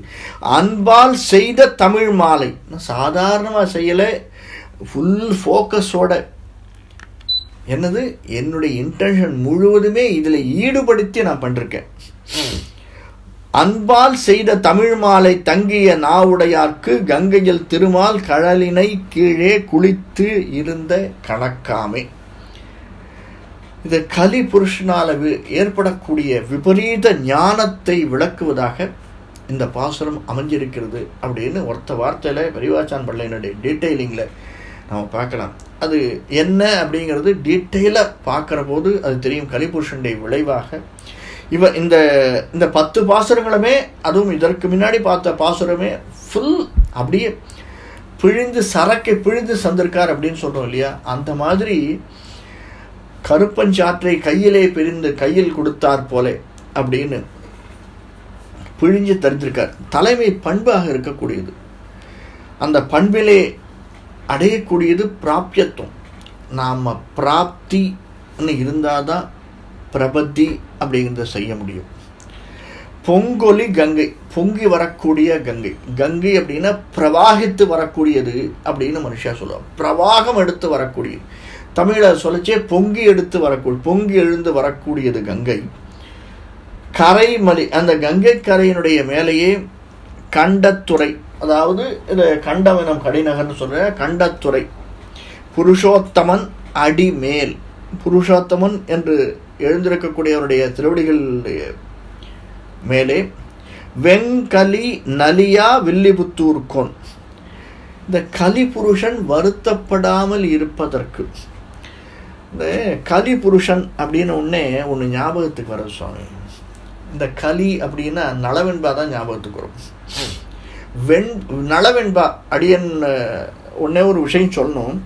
அன்பால் செய்த தமிழ் மாலை, சாதாரணமாக செய்யலை, ஃபுல் ஃபோக்கஸோட. என்னது, என்னுடைய இன்டென்ஷன் முழுவதுமே இதில் ஈடுபடுத்தி நான் பண்ணிருக்கேன். அன்பால் செய்த தமிழ் மாலை தங்கிய நாவுடையார்க்கு கங்கையில் திருமால் கழலினை கீழே குளித்து இருந்த கணக்காமே. இது கலி புருஷனால் ஏற்படக்கூடிய விபரீத ஞானத்தை விளக்குவதாக இந்த பாசுரம் அமைஞ்சிருக்கிறது அப்படின்னு ஒருத்த வார்த்தையில் பெரியவாச்சான் பிள்ளையினுடைய டீட்டெயிலிங்கில் நம்ம பார்க்கலாம். அது என்ன அப்படிங்கிறது டீட்டெயிலாக பார்க்குற போது அது தெரியும். கலிபுருஷனுடைய விளைவாக இந்த 10 பாசுரங்களுமே, அதுவும் இதற்கு முன்னாடி பார்த்த பாசுரமே ஃபுல் அப்படியே பிழிந்து சரக்கை பிழிந்து சந்திருக்கார் அப்படின்னு சொல்கிறோம் இல்லையா, அந்த மாதிரி கருப்பஞ்சாற்றை கையிலே பிரிந்து கையில் கொடுத்தார் போல அப்படின்னு பிழிஞ்சு தரித்திருக்கார். தலைமை பண்பாக இருக்கக்கூடியது, அந்த பண்பிலே அடையக்கூடியது பிராப்தியத்துவம். நாம் பிராப்தின்னு இருந்தால் தான் பிரபத்தி அப்படிங்கிறத செய்ய முடியும். பொங்கொலி கங்கை, பொங்கி வரக்கூடிய கங்கை. கங்கை அப்படின்னா பிரவாகித்து வரக்கூடியது அப்படின்னு மனுஷா சொல்லுவாங்க. பிரவாகம் எடுத்து வரக்கூடியது, தமிழில் சொல்லச்சே பொங்கி எடுத்து வரக்கூடிய, பொங்கி எழுந்து வரக்கூடியது கங்கை. கரைமலி, அந்த கங்கை கரையினுடைய மேலேயே கண்டத்துறை, அதாவது இது கண்டவனம் கடிநகர்னு சொல்கிற கண்டத்துறை, புருஷோத்தமன் அடிமேல். புருஷோத்தமன் என்று எழுந்திருக்கக்கூடியவருடைய திருவடிகளுடைய மேலே வெங்கலி நலியா வில்லிபுத்தூர்கோன். இந்த கலி புருஷன் வருத்தப்படாமல் இருப்பதற்கு, இந்த கலி புருஷன் அப்படின்னு ஒன்று ஞாபகத்துக்கு வர சுவாமி. இந்த கலி அப்படின்னா நலவெண்பா தான் ஞாபகத்துக்கு வரும். நலவெண்பா அடியன் ஒன்னே ஒரு விஷயம் சொல்லணும்.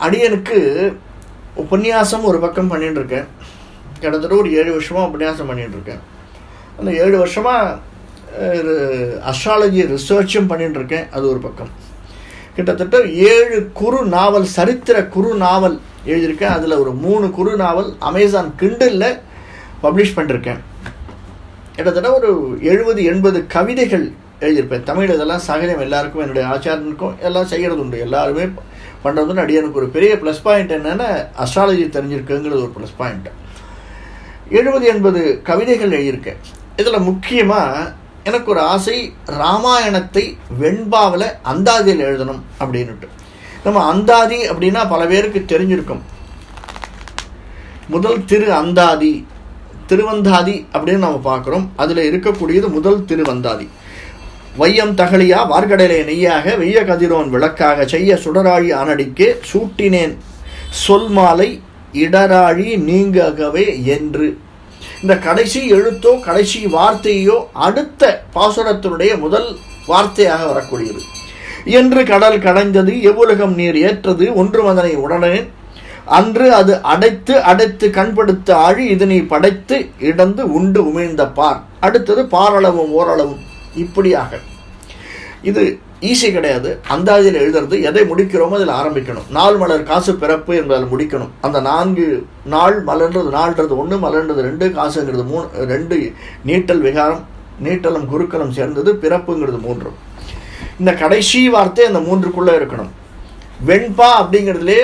அடியனுக்கு உபன்யாசம் ஒரு பக்கம் பண்ணிட்டு இருக்கேன். கிட்டத்தட்ட ஒரு 7 வருஷமாக உபன்யாசம் பண்ணிட்டு இருக்கேன். அந்த 7 வருஷமாக அஸ்ட்ராலஜி ரிசர்ச்சும் பண்ணிட்டு இருக்கேன். அது ஒரு பக்கம். கிட்டத்தட்ட 7 குறு நாவல், சரித்திர குறு நாவல் எழுதியிருக்கேன். அதில் ஒரு 3 குறு நாவல் அமேசான் கிண்டலில் பப்ளிஷ் பண்ணியிருக்கேன். கிட்டத்தட்ட ஒரு 70-80 கவிதைகள் எழுதியிருப்பேன். தமிழ் இதெல்லாம் சகஜம், எல்லாருக்கும் என்னுடைய ஆச்சாரனுக்கும் எல்லாம் செய்கிறது உண்டு, எல்லாருமே பண்ணுறதுன்னு. அடியனுக்கு ஒரு பெரிய ப்ளஸ் பாயிண்ட் என்னென்னா அஸ்ட்ராலஜி தெரிஞ்சிருக்குங்கிறது ஒரு ப்ளஸ் பாயிண்ட். 70-80 கவிதைகள் எழுதியிருக்கேன். இதில் முக்கியமாக எனக்கு ஒரு ஆசை, ராமாயணத்தை வெண்பாவில் அந்தாதியில் எழுதணும் அப்படின்னுட்டு. நம்ம அந்தாதி அப்படின்னா பல பேருக்கு தெரிஞ்சிருக்கும். முதல் திரு அந்தாதி, திருவந்தாதி அப்படின்னு நம்ம பார்க்குறோம். அதில் இருக்கக்கூடியது முதல் திருவந்தாதி. வையம் தகழியா வார்கடலை நெய்யாக வெய்ய கதிரோன் விளக்காக செய்ய சுடராழி ஆனடிக்கே சூட்டினேன் சொல் மாலை இடராழி நீங்கவே என்று. இந்த கடைசி எழுத்தோ கடைசி வார்த்தையோ அடுத்த பாசுரத்தினுடைய முதல் வார்த்தையாக வரக்கூடியது. என்று கடல் கடைந்தது எவ்வுலகம் நீர் ஏற்றது ஒன்று மதனை உடனே அன்று அது அடைத்து அடைத்து கண்படுத்த ஆழி இதனை படைத்து இடந்து உண்டு உமிழ்ந்த பார். அடுத்தது பாரளவும் ஓரளவும். இப்படியாக இது ஈஸி கிடையாது. அந்தாதியில் எழுதுறது எதை முடிக்கிறோமோ அதில் ஆரம்பிக்கணும். நாள் மலர் காசு பிறப்பு என்பதில் முடிக்கணும். அந்த 4 நாள் மலர்ன்றது, நாள்ன்றது 1, மலர்ன்றது 2, காசுங்கிறது 3, 2 நீட்டல் விகாரம், நீட்டலும் குருக்களும் சேர்ந்தது, பிறப்புங்கிறது 3. இந்த கடைசி வார்த்தை அந்த 3க்குள்ளே இருக்கணும். வெண்பா அப்படிங்கிறதுலே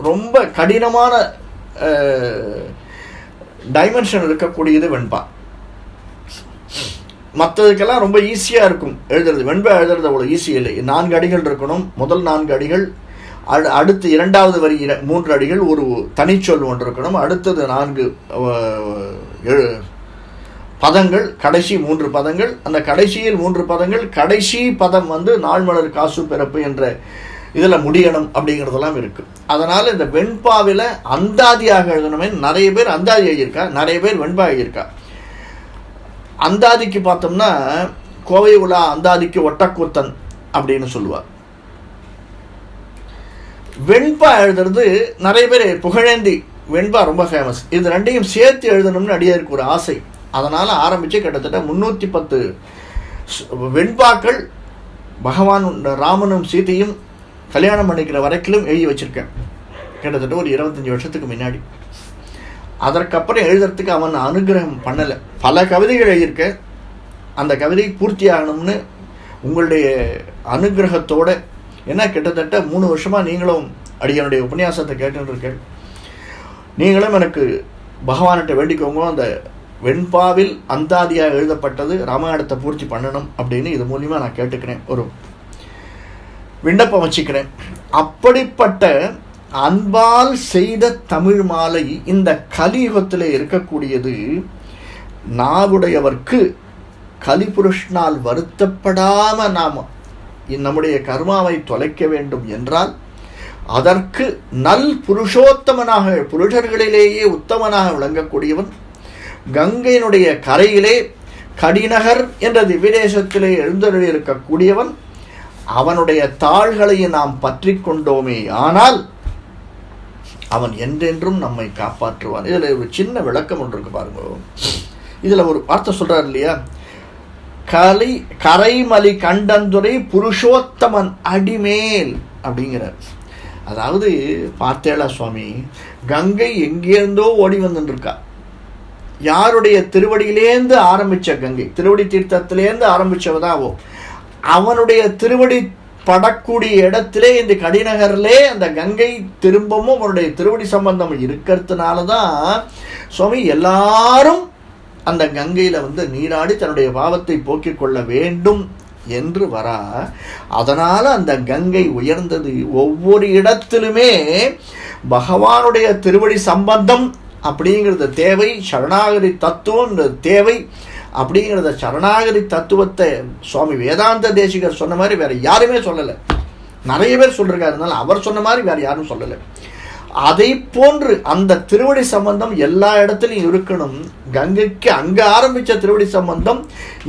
ரொம்ப கடினமான டைமென்ஷன் இருக்கக்கூடியது வெண்பா. மற்றதுக்கெல்லாம் ரொம்ப ஈஸியாக இருக்கும் எழுதுறது. வெண்பா எழுதுறது அவ்வளோ ஈஸி இல்லை. 4 அடிகள் இருக்கணும். முதல் 4 அடிகள், அடுத்து 2வது வரி 3 அடிகள், ஒரு தனிச்சொல் ஒன்று இருக்கணும். அடுத்தது 4 பதங்கள், கடைசி 3 பதங்கள். அந்த கடைசியில் 3 பதங்கள், கடைசி பதம் நாள் மலர் காசு பிறப்பு என்ற இதில் முடியணும் அப்படிங்கிறதெல்லாம் இருக்குது. அதனால் இந்த வெண்பாவில் அந்தாதியாக எழுதணுமே. நிறைய பேர் அந்தாதி எழுதியிருக்கா, நிறைய பேர் வெண்பா எழுதியிருக்கா. அந்தாதிக்கு பார்த்தோம்னா கோவை உலா அந்தாதிக்கு ஒட்டக்கூத்தன் அப்படின்னு சொல்லுவார். வெண்பா எழுதுறது நிறைய பேர் புகழேந்தி வெண்பா ரொம்ப ஃபேமஸ். இது ரெண்டையும் சேர்த்து எழுதணும்னு அடியாருக்கு ஒரு ஆசை. அதனால் ஆரம்பித்து கிட்டத்தட்ட 310 வெண்பாக்கள் பகவான் ராமனும் சீதையும் கல்யாணம் பண்ணிக்கிற வரைக்கும் எழுதி வச்சுருக்கேன். கிட்டத்தட்ட ஒரு 25 வருஷத்துக்கு முன்னாடி. அதற்கப்புறம் எழுதுறதுக்கு அவன் அனுகிரகம் பண்ணலை. பல கவிதைகள் எழுதியிருக்கேன். அந்த கவிதை பூர்த்தி ஆகணும்னு உங்களுடைய அனுகிரகத்தோடு, ஏன்னா கிட்டத்தட்ட 3 வருஷமாக நீங்களும் அடியனுடைய உபன்யாசத்தை கேட்டுருக்கேன். நீங்களும் எனக்கு பகவான்கிட்ட வேண்டிக்கோங்க, அந்த வெண்பாவில் அந்தாதியாக எழுதப்பட்டது ராமாயணத்தை பூர்த்தி பண்ணணும் அப்படின்னு இது மூலிமா நான் கேட்டுக்கிறேன், ஒரு விண்ணப்பம் வச்சுக்கிறேன். அப்படிப்பட்ட அன்பால் செய்த தமிழ் மாலை இந்த கலியுகத்தில் இருக்கக்கூடியது. நாவுடையவர்க்கு கலிபுருஷனால் வருத்தப்படாமல் நாம் நம்முடைய கர்மாவை தொலைக்க வேண்டும் என்றால் அதற்கு நல் புருஷோத்தமனாக, புருஷர்களிலேயே உத்தமனாக விளங்கக்கூடியவன், கங்கையினுடைய கரையிலே கடிநகர் என்ற திவ்யதேசத்திலே எழுந்தருளியிருக்கக்கூடியவன், அவனுடைய தாள்களை நாம் பற்றி கொண்டோமே ஆனால் அவன் என்றென்றும் நம்மை காப்பாற்றுவான். இதில் ஒரு சின்ன விளக்கம் ஒன்று இருக்கு பாருங்க. இதில் ஒரு வார்த்தை சொல்றார் இல்லையா, கரைமலி கண்டந்துரை புருஷோத்தமன் அடிமேல் அப்படிங்கிறார். அதாவது பார்த்தேளா சுவாமி, கங்கை எங்கேருந்தோ ஓடி வந்துருக்கா. யாருடைய திருவடியிலேருந்து ஆரம்பித்த கங்கை, திருவடி தீர்த்தத்திலேருந்து ஆரம்பித்தவதாவோ, அவனுடைய திருவடி படக்கூடிய இடத்திலே இந்த கடிநகரிலே அந்த கங்கை திரும்பவும் அவனுடைய திருவடி சம்பந்தம் இருக்கிறதுனால தான் சுவாமி எல்லாரும் அந்த கங்கையில் நீராடி தன்னுடைய பாவத்தை போக்கிக் கொள்ள வேண்டும் என்று வரா. அதனால் அந்த கங்கை உயர்ந்தது. ஒவ்வொரு இடத்திலுமே பகவானுடைய திருவடி சம்பந்தம் அப்படிங்கிறது தேவை, சரணாகதி தத்துவம் தேவை. அப்படிங்கிறத சரணாகதி தத்துவத்தை சுவாமி வேதாந்த தேசிகர் சொன்ன மாதிரி வேற யாருமே சொல்லலை. நிறைய பேர் சொல்லிருக்காரு, இருந்தாலும் அவர் சொன்ன மாதிரி வேற யாரும் சொல்லலை. அதை போன்று அந்த திருவடி சம்பந்தம் எல்லா இடத்துலையும் இருக்கணும். கங்கைக்கு அங்கே ஆரம்பித்த திருவடி சம்பந்தம்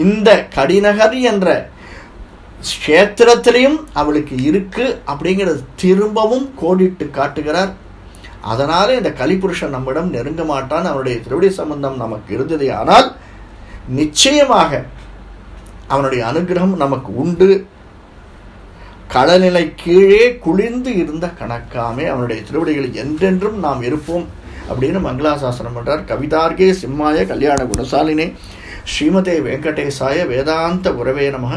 இந்த கடிநகர் என்ற கஷேத்திரத்திலையும் அவளுக்கு இருக்கு அப்படிங்கிறது திரும்பவும் கோடிட்டு காட்டுகிறார். அதனால இந்த கலிபுருஷன் நம்மிடம் நெருங்க மாட்டான். அவனுடைய திருவடி சம்பந்தம் நமக்கு இருந்ததே ஆனால் நிச்சயமாக அவனுடைய அனுகிரகம் நமக்கு உண்டு. கடல்நிலை கீழே குளிர்ந்து இருந்த கணக்காமே அவனுடைய திருவடிகளில் என்றென்றும் நாம் இருப்போம் அப்படின்னு மங்களாசாசனம் பண்றார். கவிதார்கே சிம்மாய கல்யாண குணசாலினே ஸ்ரீமதே வெங்கடேசாய வேதாந்த குரவே நமக.